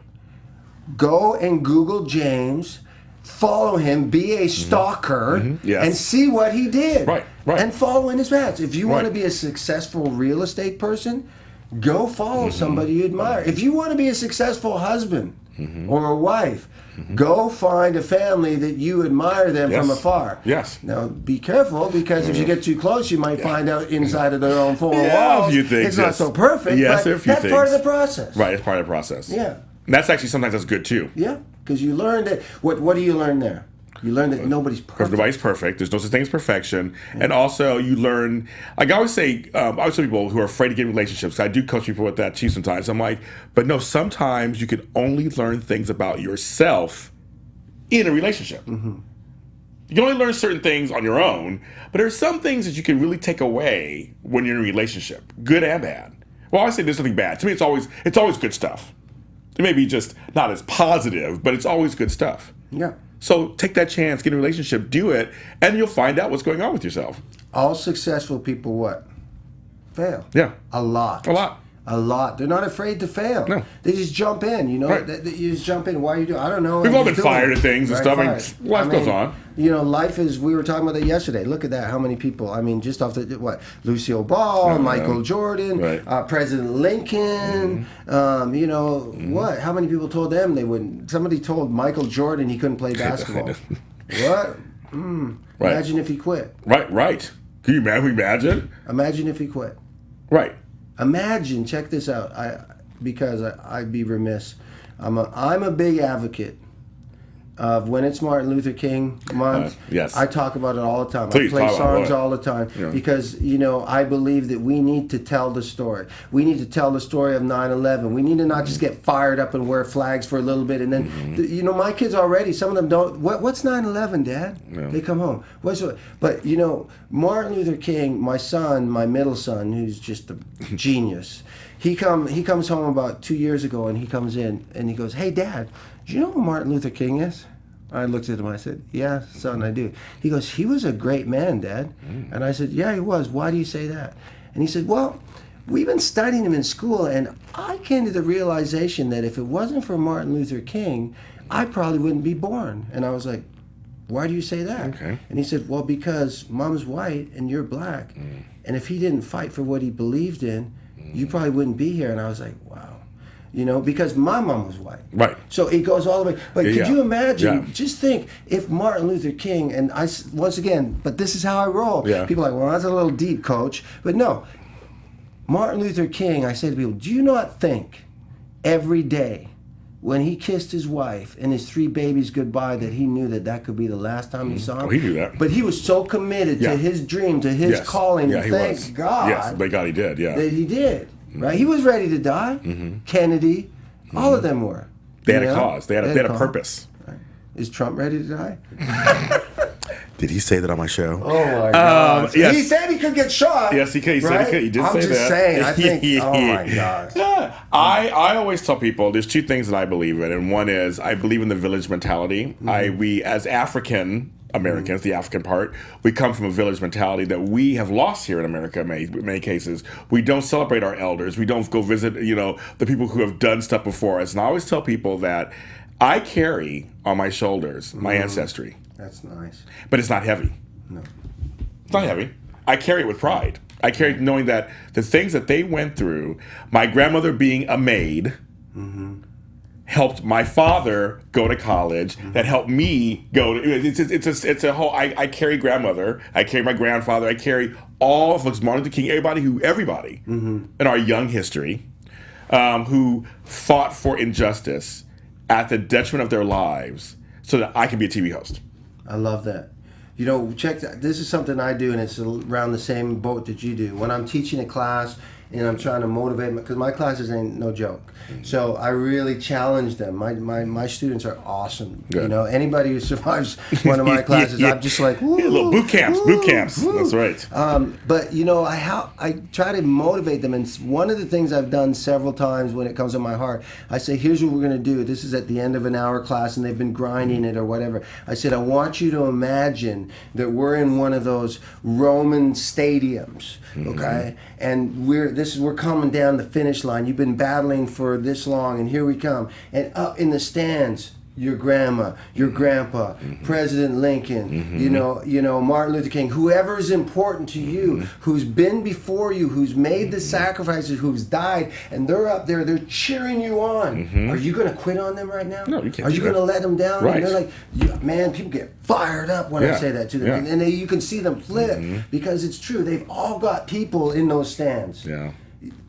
S4: go and Google James follow him, be a stalker,
S3: Yes.
S4: and see what he did.
S3: Right.
S4: And follow in his paths. If you want to
S3: Right.
S4: be a successful real estate person, go follow somebody you admire. If you want to be a successful husband or a wife, go find a family that you admire them from
S3: Yes.
S4: afar.
S3: Yes.
S4: Now, be careful, because if you get too close, you might find out inside of their own four
S3: Yeah,
S4: walls,
S3: a few things,
S4: it's not
S3: yes.
S4: so perfect,
S3: Yes,
S4: but
S3: there are a few
S4: that's part of the
S3: things.
S4: process.
S3: Right, it's part of the process.
S4: Yeah.
S3: And that's actually sometimes that's good too.
S4: Yeah, because you learned it. What do you learn there? You learn that nobody's perfect.
S3: Nobody's perfect. There's no such thing as perfection. And also, you learn, like I always say, I always tell people who are afraid to get in relationships, 'cause I do coach people with that too sometimes. I'm like, but no, sometimes you can only learn things about yourself in a relationship. You can only learn certain things on your own, but there's some things that you can really take away when you're in a relationship, good and bad. Well, I say there's nothing bad. To me, it's always good stuff. It may be just not as positive, but it's always good stuff.
S4: Yeah.
S3: So take that chance, get in a relationship, do it, and you'll find out what's going on with yourself.
S4: All successful people what? Fail.
S3: Yeah.
S4: A lot.
S3: A lot.
S4: A lot. They're not afraid to fail.
S3: No.
S4: They just jump in, you know.
S3: Right.
S4: You just jump in. Why are you doing? I don't know.
S3: We've
S4: I'm
S3: all
S4: just
S3: been
S4: doing
S3: fired
S4: it.
S3: at things and stuff. I mean,
S4: Fired.
S3: life goes on.
S4: You know, life is. We were talking about that yesterday. Look at that. How many people? I mean, just off the what? Lucille Ball, Michael Jordan,
S3: Right.
S4: President Lincoln. You know what? How many people told them they wouldn't? Somebody told Michael Jordan he couldn't play basketball. What?
S3: Right.
S4: Imagine if he quit.
S3: Right. Can you imagine?
S4: Imagine if he quit.
S3: Right.
S4: Imagine, check this out. Because I'd be remiss. I'm a big advocate of when it's Martin Luther King month.
S3: Yes.
S4: I talk about it all the time.
S3: Please,
S4: I play
S3: talk about
S4: songs
S3: it.
S4: all the time
S3: Yeah.
S4: because, you know, I believe that we need to tell the story. We need to tell the story of 9/11. We need to not just get fired up and wear flags for a little bit and then, you know, my kids already, some of them don't, what's 9/11, Dad?
S3: Yeah.
S4: They come home. But, you know, Martin Luther King, my son, my middle son, who's just a genius, he comes home about 2 years ago and he comes in and he goes, "Hey, Dad, do you know who Martin Luther King is?" I looked at him. I said, "Yeah, son, I do." He goes, "He was a great man, Dad." And I said, "Yeah, he was. Why do you say that?" And he said, "Well, we've been studying him in school, and I came to the realization that if it wasn't for Martin Luther King, I probably wouldn't be born." And I was like, "Why do you say that?"
S3: Okay.
S4: And he said, "Well, because Mom's white and you're black, and if he didn't fight for what he believed in, you probably wouldn't be here." And I was like, "Wow." You know, because my mom was white.
S3: Right.
S4: So it goes all the way. But could you imagine,
S3: Yeah.
S4: just think, if Martin Luther King, and once again, but this is how I roll.
S3: Yeah.
S4: People are like, "Well, that's a little deep, coach." But no, Martin Luther King, I say to people, do you not think every day when he kissed his wife and his 3 babies goodbye that he knew that could be the last time he saw them?
S3: Oh, he knew that.
S4: But he was so committed
S3: Yeah.
S4: to his dream, to his calling,
S3: Yeah,
S4: and
S3: he
S4: thank
S3: was.
S4: God
S3: Yes, thank God he did, yeah.
S4: that he did. Right? He was ready to die. Kennedy, all of them were.
S3: They had
S4: You
S3: a
S4: know?
S3: cause. They had a
S4: cause.
S3: purpose.
S4: Is Trump ready to die?
S3: Did he say that on my show?
S4: Oh my God!
S3: yes.
S4: He said he could get shot.
S3: Yes, he could. He said he
S4: right?
S3: could. He did
S4: I'm
S3: say
S4: just
S3: that.
S4: saying. I think. Oh my God!
S3: Yeah. I always tell people there's 2 things that I believe in, and one is I believe in the village mentality. We as African Americans, the African part, we come from a village mentality that we have lost here in America in many cases. We don't celebrate our elders. We don't go visit, the people who have done stuff before us. And I always tell people that I carry on my shoulders my ancestry.
S4: That's nice.
S3: But it's not heavy.
S4: No.
S3: It's not heavy. I carry it with pride. I carry it knowing that the things that they went through, my grandmother being a maid, helped my father go to college, that helped me go to, it's a whole, I carry grandmother, I carry my grandfather, I carry all of Martin Luther King, everybody in our young history who fought for injustice at the detriment of their lives so that I can be a TV host.
S4: I love that. You know, check that. This is something I do, and it's around the same boat that you do. When I'm teaching a class and I'm trying to motivate them, because my classes ain't no joke. So I really challenge them. My students are awesome.
S3: Good.
S4: You know, anybody who survives one of my classes, I'm just like, woo,
S3: Yeah, little boot camps.
S4: woo.
S3: That's right.
S4: But you know, I try to motivate them, and one of the things I've done several times when it comes to my heart, I say, here's what we're going to do. This is at the end of an hour class, and they've been grinding it or whatever. I said, I want you to imagine that we're in one of those Roman stadiums, okay, and we're coming down the finish line. You've been battling for this long, and here we come, and up in the stands, your grandma, your grandpa, President Lincoln, you know, Martin Luther King, whoever's important to you, who's been before you, who's made the sacrifices, who's died, and they're up there, they're cheering you on. Are you going to quit on them right now?
S3: No, you can't.
S4: Are you going to let them down?
S3: Right.
S4: And they're like, man, people get fired up when I say that to them. And you can see them flip because it's true. They've all got people in those stands.
S3: Yeah.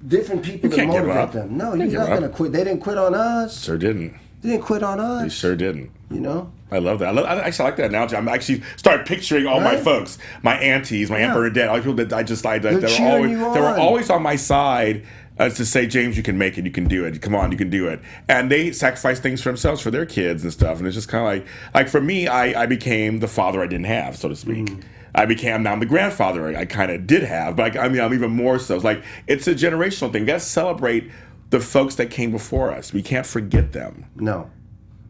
S4: Different people that motivate them. No, you're not going to quit. They didn't quit on us.
S3: Sure didn't.
S4: They didn't quit on us.
S3: They sure didn't.
S4: You know?
S3: I love that. I actually like that analogy. I'm actually start picturing all my folks, my aunties, my Aunt Bernadette, all the people that I just like. They were always on my side to say, James, you can make it. You can do it. Come on, you can do it. And they sacrifice things for themselves, for their kids and stuff. And it's just kind of like for me, I became the father I didn't have, so to speak. Now I'm the grandfather I kind of did have, but I'm even more so. It's like it's a generational thing. We got to celebrate the folks that came before us. We can't forget them.
S4: No,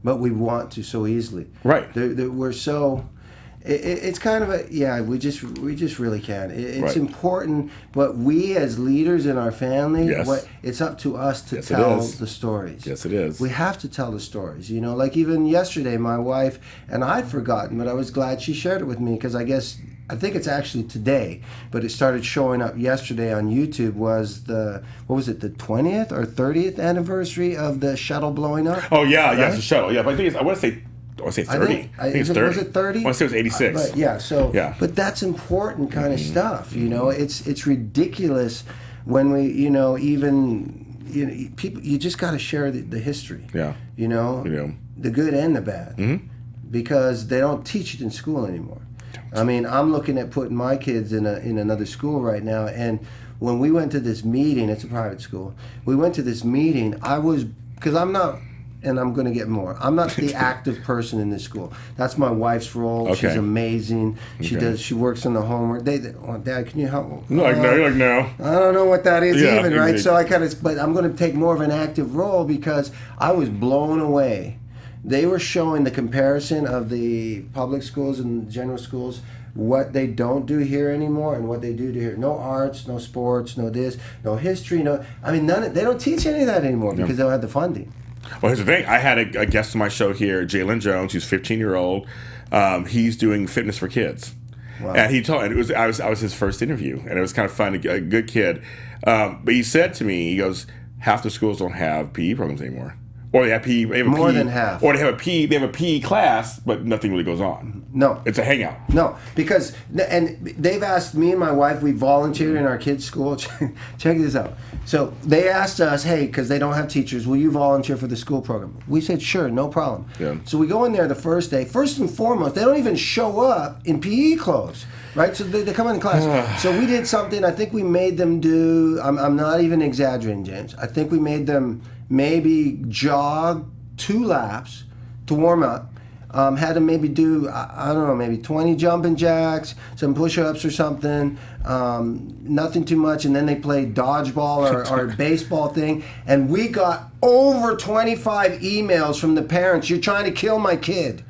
S4: but we want to so easily.
S3: Right.
S4: We're so. It's kind of a we just really can. It's important, but we as leaders in our family, it's up to us to tell the stories.
S3: Yes, it is.
S4: We have to tell the stories. You know, like even yesterday, my wife and I'd forgotten, but I was glad she shared it with me because I think it's actually today, but it started showing up yesterday on YouTube. Was the 20th or 30th anniversary of the shuttle blowing up?
S3: Oh yeah, right? Yes, the shuttle. Yeah, but I think I want to say 30. I think it's 30.
S4: Was it 30?
S3: I want to say it was 86.
S4: But that's important kind of stuff. You know, it's ridiculous when we, people. You just got to share the history. Yeah. You know, the good and the bad, because they don't teach it in school anymore. I mean, I'm looking at putting my kids in another school right now, and when we went to this meeting, it's a private school. We went to this meeting. Because I'm not, and I'm going to get more. I'm not the active person in this school. That's my wife's role. Okay. She's amazing. She works on the homework. Dad, can you help?
S3: No, you're like, no.
S4: I don't know what that is even, right? So but I'm going to take more of an active role because I was blown away. They were showing the comparison of the public schools and general schools, what they don't do here anymore and what they do here. No arts, no sports, no this, no history, they don't teach any of that anymore because they don't have the funding.
S3: Well, here's the thing. I had a guest on my show here, Jalen Jones, who's 15-year-old. He's doing fitness for kids. Wow. And he told me, I was his first interview, and it was kind of fun, a good kid. But he said to me, he goes, half the schools don't have PE programs anymore. Or they have PE. They have
S4: more than half.
S3: Or they have a PE class, but nothing really goes on.
S4: No.
S3: It's a hangout.
S4: No, because, and they've asked me and my wife, we volunteered in our kids' school. Check this out. So they asked us, hey, because they don't have teachers, will you volunteer for the school program? We said, sure, no problem. Yeah. So we go in there the first day. First and foremost, they don't even show up in PE clothes. Right, so they come in class. So we did something. I think we made them do. I'm not even exaggerating, James. I think we made them maybe jog 2 laps to warm up. Had them maybe do I don't know, maybe 20 jumping jacks, some push-ups or something. Nothing too much, and then they played dodgeball or a baseball thing. And we got over 25 emails from the parents. You're trying to kill my kid.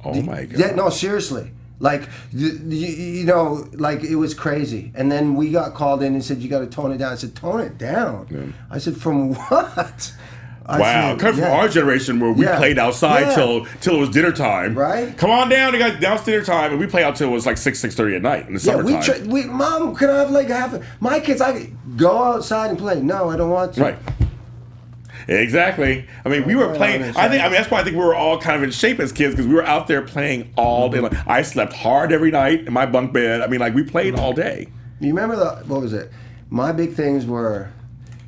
S3: Oh my God!
S4: Yeah, no, seriously. Like, like it was crazy. And then we got called in and said, you got to tone it down. I said, tone it down? Yeah. I said, from what?
S3: Wow. Come from our generation where we played outside till it was dinner time.
S4: Right?
S3: Come on down. Now it's dinner time. And we play out till it was like 6:30 at night in the summertime.
S4: Mom, can I have like my kids, I go outside and play. No, I don't want to.
S3: Right. Exactly. I mean, we were playing. That's why I think we were all kind of in shape as kids because we were out there playing all day. Like, I slept hard every night in my bunk bed. I mean, like we played all day.
S4: You remember what was it? My big things were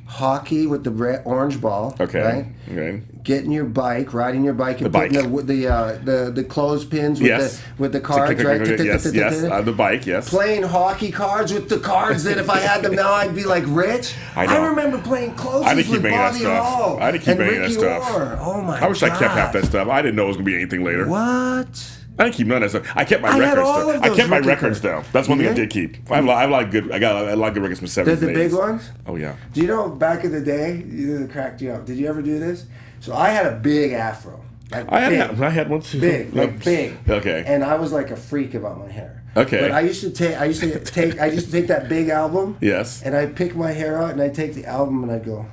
S4: hockey with the orange ball.
S3: Okay.
S4: Right?
S3: Okay.
S4: Getting your bike, riding your bike, and putting the clothespins with the cards, right?
S3: Yes, the bike, yes.
S4: Playing hockey cards with the cards that if I had them now I'd be like rich. I remember playing closes with Bobby Hall
S3: I didn't keep any of that stuff.
S4: Oh my God.
S3: I wish I kept half that stuff. I didn't know it was going to be anything later.
S4: What?
S3: I didn't keep none of that stuff. I kept my records though. I kept my records though. That's one thing I did keep. I got a lot of good records from 70s.
S4: The big ones?
S3: Oh yeah.
S4: Do you know back in the day, it cracked you up. Did you ever do this? So I had a big afro.
S3: I had one too.
S4: Big.
S3: Okay.
S4: And I was like a freak about my hair.
S3: Okay.
S4: But I used to take that big album.
S3: Yes.
S4: And I'd pick my hair out and I'd take the album and I'd go.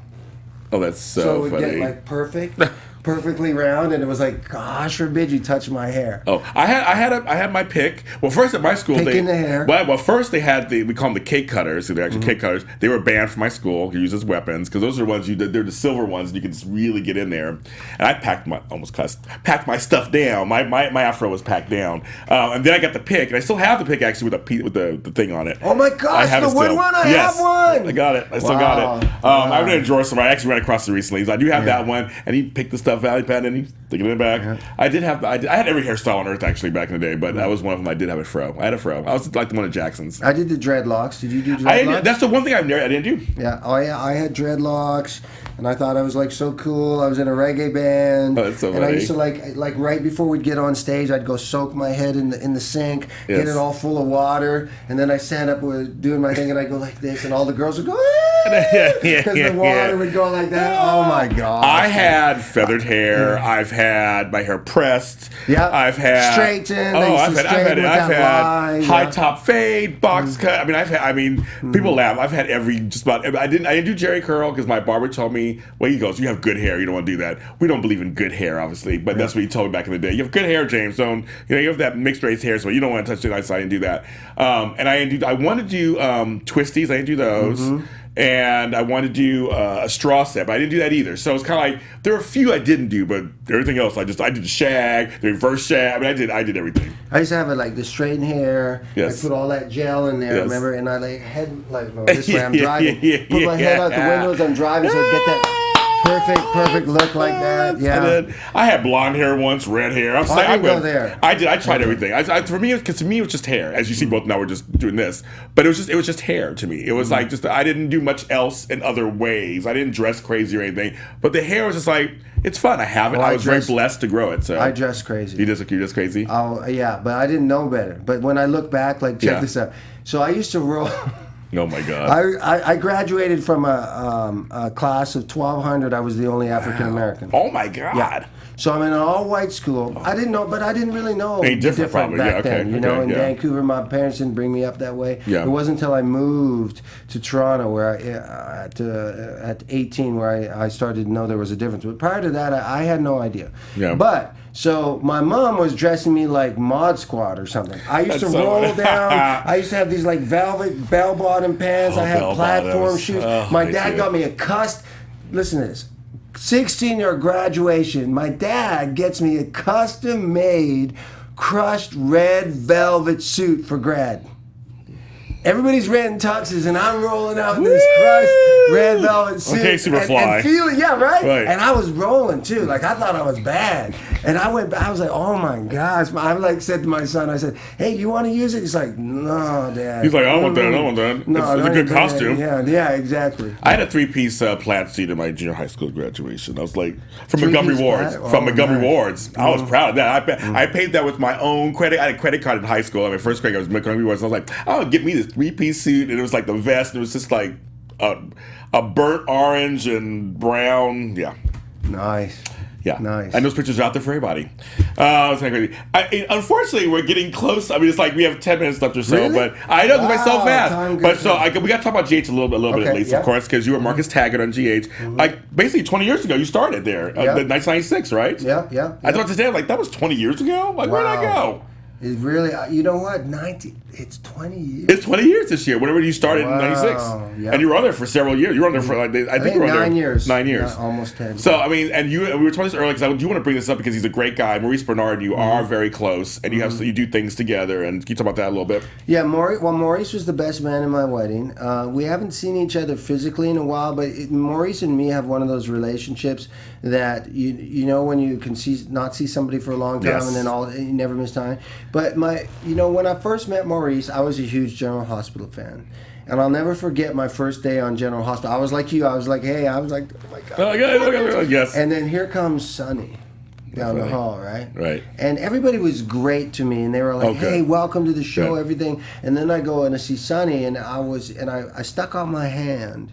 S3: Oh, that's so
S4: it would
S3: funny.
S4: get like perfect. perfectly round, and it was like, gosh forbid you touch my hair.
S3: Oh, I had my pick. Well, first at my school,
S4: Pick in the hair.
S3: Well, first they had we call them the cake cutters. So they're actually cake cutters. They were banned from my school. You use as weapons because those are the ones they're the silver ones, and you can just really get in there. And I packed my stuff down. My afro was packed down, and then I got the pick, and I still have the pick actually with the thing on it.
S4: Oh my gosh, the wood one! I have one.
S3: I got it. I still got it. I have it in a drawer somewhere. I actually ran across it recently. So I do have that one, and he picked the stuff out, he pat it, and he stick it in the back. Yeah. I had every hairstyle on earth actually back in the day, but that was one of them. I did have a fro. I had a fro. I was like the one of Jackson's.
S4: I did the dreadlocks. Did you do dreadlocks?
S3: That's the one thing I didn't do.
S4: Yeah. Oh yeah. I had dreadlocks, and I thought I was like so cool. I was in a reggae band,
S3: that's so
S4: and
S3: funny.
S4: I used to like right before we'd get on stage, I'd go soak my head in the sink, get it all full of water, and then I stand up with doing my thing, and I go like this, and all the girls would go because the water would go like that. Oh my god!
S3: I had feathered hair. I've had my hair pressed.
S4: Yeah.
S3: I've had
S4: straightened.
S3: Oh, I've had high top fade, box cut. I mean, people laugh. I've had just about. I didn't do Jerry curl because my barber told me, well, he goes, you have good hair. You don't want to do that. We don't believe in good hair, obviously, but that's what he told me back in the day. You have good hair, James. Don't you have that mixed race hair, so you don't want to touch it. So I didn't do that. And I wanted to do twisties. I didn't do those. And I wanted to do a straw set, but I didn't do that either. So it's kind of like there were a few I didn't do, but everything else I did the shag, the reverse shag. I mean, I did everything.
S4: I used to have it like the straightened hair.
S3: Yes.
S4: I put all that gel in there, remember? And I this way I'm
S3: Yeah,
S4: driving. Put my head out the window as I'm driving, so I get that perfect look like that. Yeah.
S3: I had blonde hair once, red hair.
S4: I didn't go there.
S3: I did. I tried everything. For me, it was just hair. As you see, both now we're just doing this, but it was just hair to me. It was like I didn't do much else in other ways. I didn't dress crazy or anything, but the hair was just like it's fun. I have it. I was very blessed to grow it. So
S4: I dress crazy.
S3: You just crazy.
S4: Oh yeah, but I didn't know better. But when I look back, check this out. So I used to roll.
S3: Oh my God!
S4: I graduated from a class of 1,200. I was the only African American.
S3: Oh my God!
S4: Yeah. So I'm in an all-white school. I didn't know, but I didn't really know different back then. In Vancouver, my parents didn't bring me up that way.
S3: Yeah.
S4: It wasn't until I moved to Toronto, where at 18, where I started to know there was a difference. But prior to that, I had no idea.
S3: Yeah.
S4: But so my mom was dressing me like Mod Squad or something. I used to roll down. I used to have these like velvet bell-bottom pants. I had platform shoes. My dad got me a listen to this. 16-year graduation, my dad gets me a custom-made crushed red velvet suit for grad. Everybody's renting tuxes, and I'm rolling out in this crushed red velvet suit.
S3: Okay, Superfly.
S4: And feeling, right? And I was rolling too. Like I thought I was bad. And I was like, oh my gosh. I said to my son, I said, hey, you want to use it? He's like, no, Dad.
S3: He's like, I want that.
S4: No,
S3: it's a good costume.
S4: Yeah, exactly.
S3: I had a 3-piece plaid suit at my junior high school graduation. I was like, from Montgomery Wards. Montgomery Wards. I was proud of that. I paid that with my own credit. I had a credit card in high school. My first credit card was Montgomery Wards. I was like, oh, get me this 3-piece suit. And it was like the vest. And it was just like a burnt orange and brown. Yeah.
S4: Nice.
S3: Yeah.
S4: Nice.
S3: And those pictures are out there for everybody. It's kind of crazy. Unfortunately, we're getting close. I mean, it's like we have 10 minutes left or so.
S4: Really?
S3: But I know because so fast. But so we got to talk about GH a little bit at least, of course, because you were Marcus Taggart on GH. Like basically 20 years ago, you started there. 1996, right?
S4: Yeah.
S3: I thought today, that was 20 years ago? Like, where'd I go?
S4: It really, you know what? It's 20 years.
S3: It's 20 years this year. Whenever you started in '96, and you were on there for several years. You were on there for I think you were on there
S4: 9 years.
S3: 9 years,
S4: almost 10.
S3: So I mean, and we were talking this earlier because I do want to bring this up because he's a great guy, Maurice Bernard. And you are very close, and you do things together. And can you talk about that a little bit?
S4: Yeah, Maurice was the best man in my wedding. We haven't seen each other physically in a while, but Maurice and me have one of those relationships that you know when you can not see somebody for a long time, and then you never miss time. But when I first met Maurice, I was a huge General Hospital fan. And I'll never forget my first day on General Hospital. I was like you. I was like, oh my God.
S3: Yes.
S4: And then here comes Sonny down the hall, right?
S3: Right.
S4: And everybody was great to me. And they were like, hey, welcome to the show, everything. And then I go and I see Sonny, and I stuck out my hand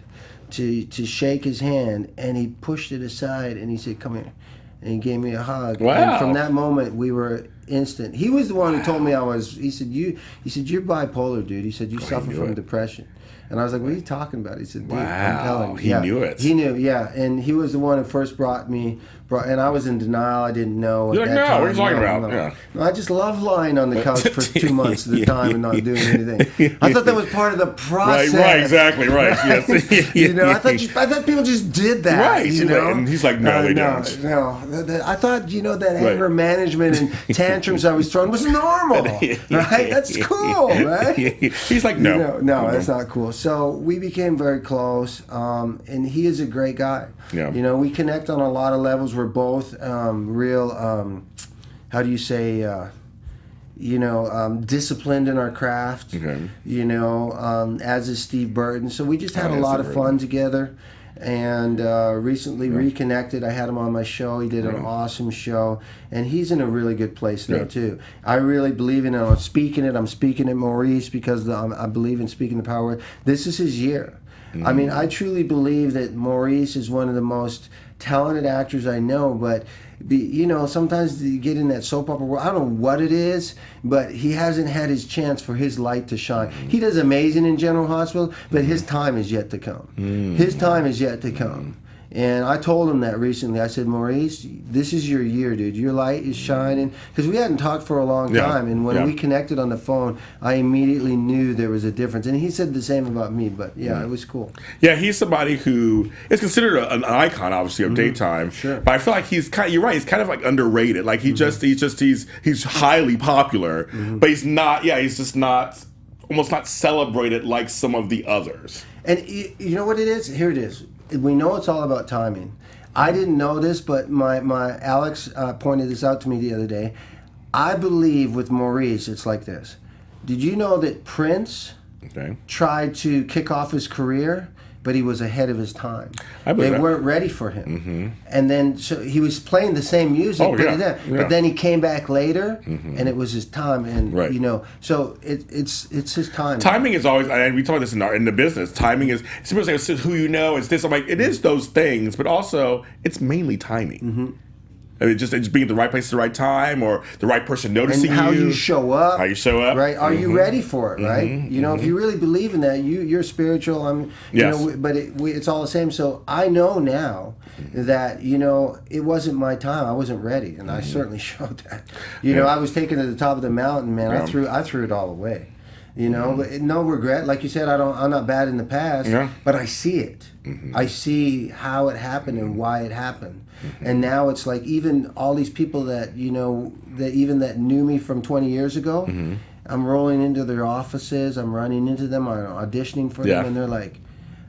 S4: to shake his hand. And he pushed it aside, and he said, come here. And he gave me a hug.
S3: Wow.
S4: And from that moment, we were instant. He was the one who told me he said, you're bipolar, dude. He said, you suffer from depression. And I was like, what are you talking about? He said, dude, I'm
S3: Wow,
S4: telling you.
S3: he knew it.
S4: He knew, yeah. And he was the one who first brought and I was in denial. I didn't know.
S3: You're like, no, what are you talking about? Yeah.
S4: No, I just love lying on the couch for 2 months at a time and not doing anything. I thought that was part of the process.
S3: Right, exactly, right. Yes.
S4: You know, I thought people just did that.
S3: Right,
S4: you know?
S3: And he's like, no, they don't.
S4: No, I thought, that anger management and tantrums I was throwing was normal, right? That's cool, right?
S3: He's like, no.
S4: No, that's not cool. So we became very close, and he is a great guy.
S3: Yeah.
S4: We connect on a lot of levels. We're both real, how do you say, disciplined in our craft.
S3: Okay.
S4: As is Steve Burton. So we just had a
S3: Steve
S4: lot of
S3: Burton.
S4: fun together. And recently reconnected. I had him on my show. He did an awesome show, and he's in a really good place now too. I really believe in it. I'm speaking at Maurice because I believe in speaking the power. This is his year. I mean, I truly believe that Maurice is one of the most talented actors I know, but sometimes you get in that soap opera world. I don't know what it is, but he hasn't had his chance for his light to shine. He does amazing in General Hospital, but his time is yet to come. His time is yet to come. And I told him that recently. I said, Maurice, this is your year, dude. Your light is shining. Because we hadn't talked for a long time. And when we connected on the phone, I immediately knew there was a difference. And he said the same about me. But, it was cool.
S3: Yeah, he's somebody who is considered an icon, obviously, of daytime.
S4: Sure.
S3: But I feel like you're right. He's kind of like underrated. Like he's highly popular, but he's not. Yeah, he's just not, almost not celebrated like some of the others.
S4: And you know what it is? Here it is. We know it's all about timing. I didn't know this, but my Alex pointed this out to me the other day. I believe with Maurice, it's like this. Did you know that Prince tried to kick off his career, but he was ahead of his time? They weren't ready for him. And then so he was playing the same music, but then he came back later, and it was his time. And so it's his time.
S3: Timing is always, and we talk about this in the business. Timing is, people say it's who you know, it's this. I'm like, it is those things, but also it's mainly timing. I mean, it's being at the right place at the right time, or the right person noticing
S4: and how you show up.
S3: How you show up,
S4: right? Are you ready for it, right? If you really believe in that, you're spiritual. But it's all the same. So I know now that it wasn't my time. I wasn't ready, and I certainly showed that. I was taken to the top of the mountain, man. I threw it all away. But no regret. Like you said, I'm not bad in the past, but I see it. I see how it happened and why it happened. And now it's like even all these people that that knew me from 20 years ago, I'm rolling into their offices, I'm running into them, I'm auditioning for them, and they're like,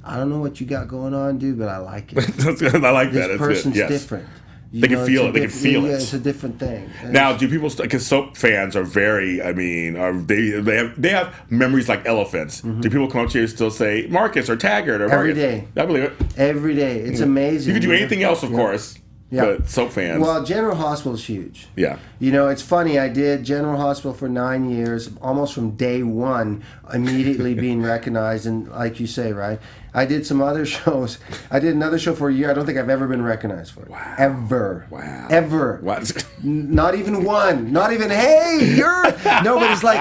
S4: I don't know what you got going on, dude, but I like it.
S3: I like that.
S4: This person's different.
S3: They can feel it. They can feel it.
S4: It's a different thing.
S3: Now, do people? Because soap fans are very. I mean, they have memories like elephants. Do people come up to you and still say Marcus or Taggart or Marcus?
S4: Every day?
S3: I believe it.
S4: Every day. It's amazing.
S3: You could do anything else, of course.
S4: Yeah.
S3: But soap fans.
S4: Well, General Hospital is huge.
S3: Yeah.
S4: It's funny. I did General Hospital for 9 years, almost from day one, immediately being recognized. And like you say, right? I did some other shows. I did another show for a year. I don't think I've ever been recognized for it.
S3: Wow.
S4: Ever.
S3: Wow.
S4: Ever.
S3: What?
S4: Not even one. Not even, hey, you're... No, but it's like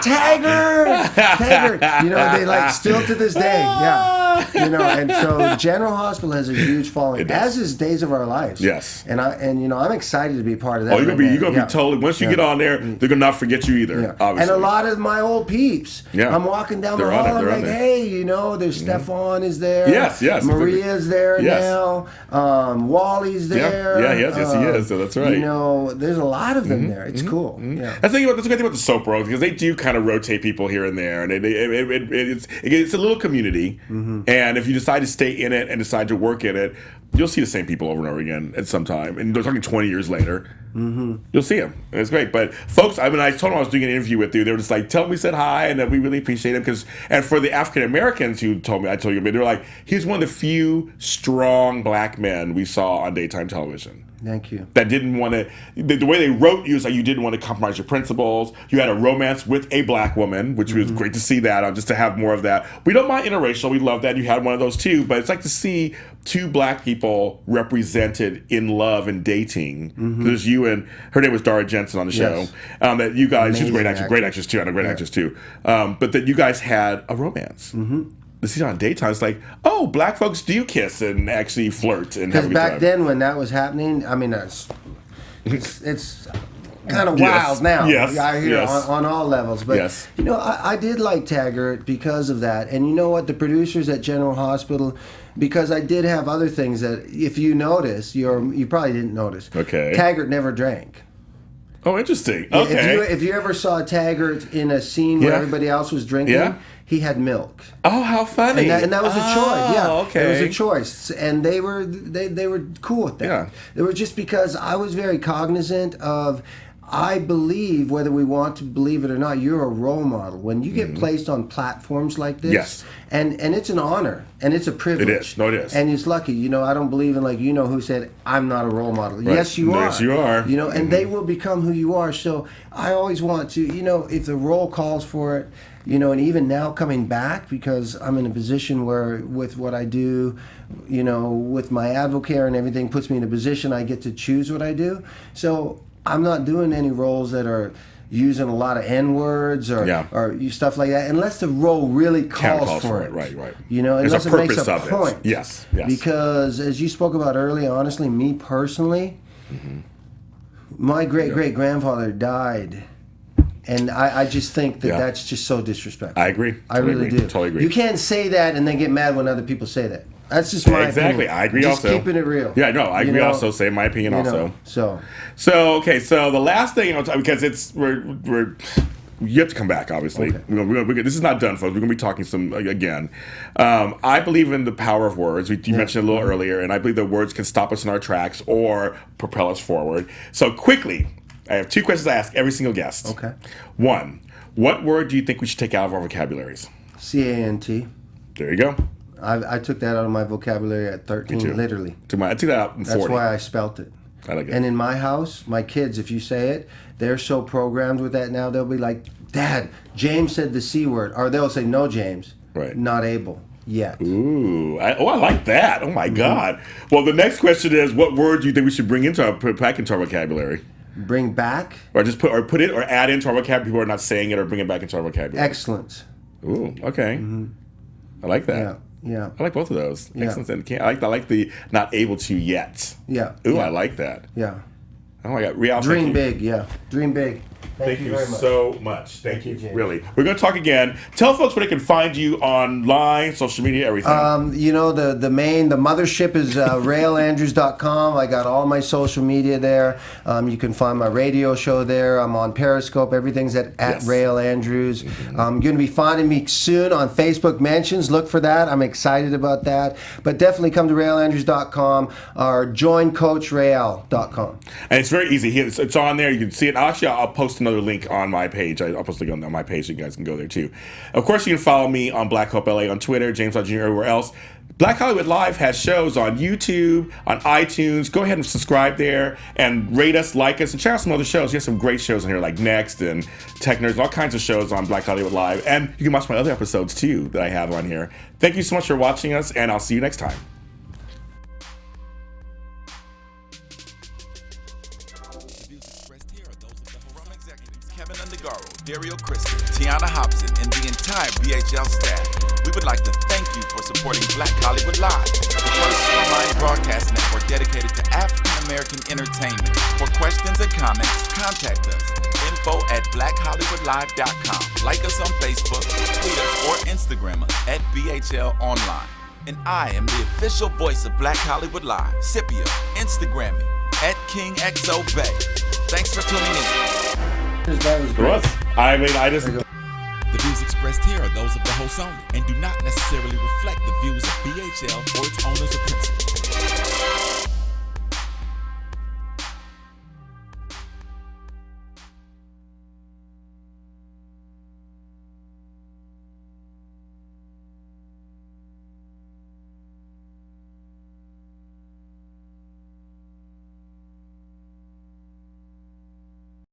S4: Taggart. They like still to this day. Yeah. And so General Hospital has a huge following, as is Days of Our Lives.
S3: Yes.
S4: And I'm excited to be part of that.
S3: Oh, you're gonna be totally. Once you get on there, they're gonna not forget you either.
S4: Yeah.
S3: Obviously.
S4: And a lot of my old peeps. Yeah. I'm walking down the hall. I'm like, hey, there's Stefan is there.
S3: Yes.
S4: Maria's there now. Wally's there.
S3: Yeah. Yes, he is. So that's right.
S4: There's a lot of them there. It's cool. Yeah.
S3: That's the good thing about the soap world, because they do kind of rotate people here and there, and it's a little community. And if you decide to stay in it and decide to work in it, you'll see the same people over and over again at some time. And they're talking 20 years later. You'll see them. And it's great. But folks, I told them I was doing an interview with you. They were just like, tell me we said hi and that we really appreciate him. And for the African Americans who I told you, they were like, he's one of the few strong black men we saw on daytime television.
S4: Thank you.
S3: That didn't want to, the way they wrote you is like you didn't want to compromise your principles. You had a romance with a black woman, which was great to see that, just to have more of that. We don't mind interracial. We love that. You had one of those too. But it's like to see two black people represented in love and dating. There's you and, her name was Dara Jensen on the show. That you guys, she's a great actress too. I know great actress too. But that you guys had a romance. see it on daytime. It's like, oh, black folks do kiss and actually flirt and have a
S4: Because
S3: good
S4: back
S3: time.
S4: then, when that was happening, I mean, it's kind of
S3: Yes.
S4: wild now.
S3: Yes.
S4: I hear
S3: Yes.
S4: on all levels. But,
S3: Yes.
S4: you know, I did like Taggart because of that. And you know what? The producers at General Hospital, because I did have other things that, if you notice, you probably didn't notice.
S3: Okay.
S4: Taggart never drank.
S3: Oh, interesting. Okay.
S4: If you ever saw Taggart in a scene where
S3: Yeah.
S4: everybody else was drinking,
S3: Yeah.
S4: he had milk.
S3: Oh, how funny.
S4: And that was a choice. Yeah,
S3: okay.
S4: it was a choice, and they were cool with that.
S3: Yeah.
S4: They were just because I was very cognizant of. I believe, whether we want to believe it or not, you're a role model. When you get placed on platforms like this,
S3: Yes.
S4: and it's an honor, and it's a privilege.
S3: It is. No, it is.
S4: And it's lucky. You know, I don't believe in, like, you know, who said, I'm not a role model.
S3: Right.
S4: Yes, you are.
S3: Yes, you are.
S4: You know, and they will become who you are. So I always want to, you know, if the role calls for it, you know, and even now coming back, because I'm in a position where with what I do, you know, with my advocare and everything puts me in a position I get to choose what I do. So I'm not doing any roles that are using a lot of N-words or stuff like that, unless the role really calls for it.
S3: Right.
S4: You know,
S3: There's
S4: unless
S3: a
S4: it makes
S3: purpose
S4: a
S3: of it.
S4: point.
S3: Yes.
S4: Because as you spoke about earlier, honestly, me personally, my great-great-grandfather died. And I just think that that's just so disrespectful.
S3: I agree.
S4: I really do.
S3: Totally agree.
S4: You can't say that and then get mad when other people say that. That's just my
S3: Exactly.
S4: opinion.
S3: I agree
S4: just
S3: also.
S4: keeping it real.
S3: Yeah, no, I
S4: You
S3: agree
S4: know?
S3: also. Say my opinion
S4: You
S3: also.
S4: know,
S3: So the last thing, because we're you have to come back, obviously.
S4: Okay.
S3: This is not done, folks. We're going to be talking some again. I believe in the power of words. You mentioned it a little earlier, and I believe that words can stop us in our tracks or propel us forward. So quickly, I have 2 questions I ask every single guest.
S4: Okay.
S3: 1, what word do you think we should take out of our vocabularies?
S4: CANT.
S3: There you go.
S4: I took that out of my vocabulary at
S3: Me
S4: 13,
S3: too.
S4: literally.
S3: I took that out in 40.
S4: That's why I spelt it.
S3: I like it.
S4: And in my house, my kids, if you say it, they're so programmed with that now, they'll be like, Dad, James said the C word. Or they'll say, no, James.
S3: Right.
S4: Not able yet.
S3: Ooh, I like that. Oh my God. Well, the next question is, what word do you think we should put back into our vocabulary?
S4: Bring back
S3: Or just put it or add into our vocabulary. People are not saying it or bring it back into our vocabulary.
S4: excellence.
S3: Ooh, okay. I like that.
S4: Yeah. Yeah.
S3: I like both of those.
S4: Yeah.
S3: Excellence and can't. I like the not able to yet.
S4: Yeah.
S3: Ooh,
S4: yeah.
S3: I like that.
S4: Yeah.
S3: Oh my God, Réal,
S4: Dream
S3: thank you.
S4: big. Yeah. Dream big.
S3: Thank you
S4: very much.
S3: so much. Thank you.
S4: James.
S3: Really. We're going to talk again. Tell folks where they can find you online, social media, everything.
S4: You know, the mothership is RéalAndrews.com. I got all my social media there. You can find my radio show there. I'm on Periscope. Everything's at
S3: Yes.
S4: Réal Andrews. You're going to be finding me soon on Facebook Mentions. Look for that. I'm excited about that. But definitely come to RéalAndrews.com or joincoachreal.com.
S3: And it's very easy. It's on there. You can see it. Actually, I'll post another link on my page. I'll post a link on my page so you guys can go there too. Of course, you can follow me on Black Hope LA on Twitter, James Lott Jr. everywhere else. Black Hollywood Live has shows on YouTube, on iTunes. Go ahead and subscribe there and rate us, like us, and check out some other shows. We have some great shows on here like Next and Tech Nerds, all kinds of shows on Black Hollywood Live. And you can watch my other episodes too that I have on here. Thank you so much for watching us, and I'll see you next time.
S1: Dario Christie, Tiana Hobson, and the entire BHL staff. We would like to thank you for supporting Black Hollywood Live, the first online broadcast network dedicated to African American entertainment. For questions and comments, contact us. info@blackhollywoodlive.com. Like us on Facebook, tweet us, or Instagram us at BHL Online. And I am the official voice of Black Hollywood Live. Scipio, Instagram me at KingXOBay. Thanks for tuning in.
S4: That was
S3: It
S4: great.
S3: was. I mean, I just...
S1: The views expressed here are those of the host only and do not necessarily reflect the views of BHL or its owners or principals.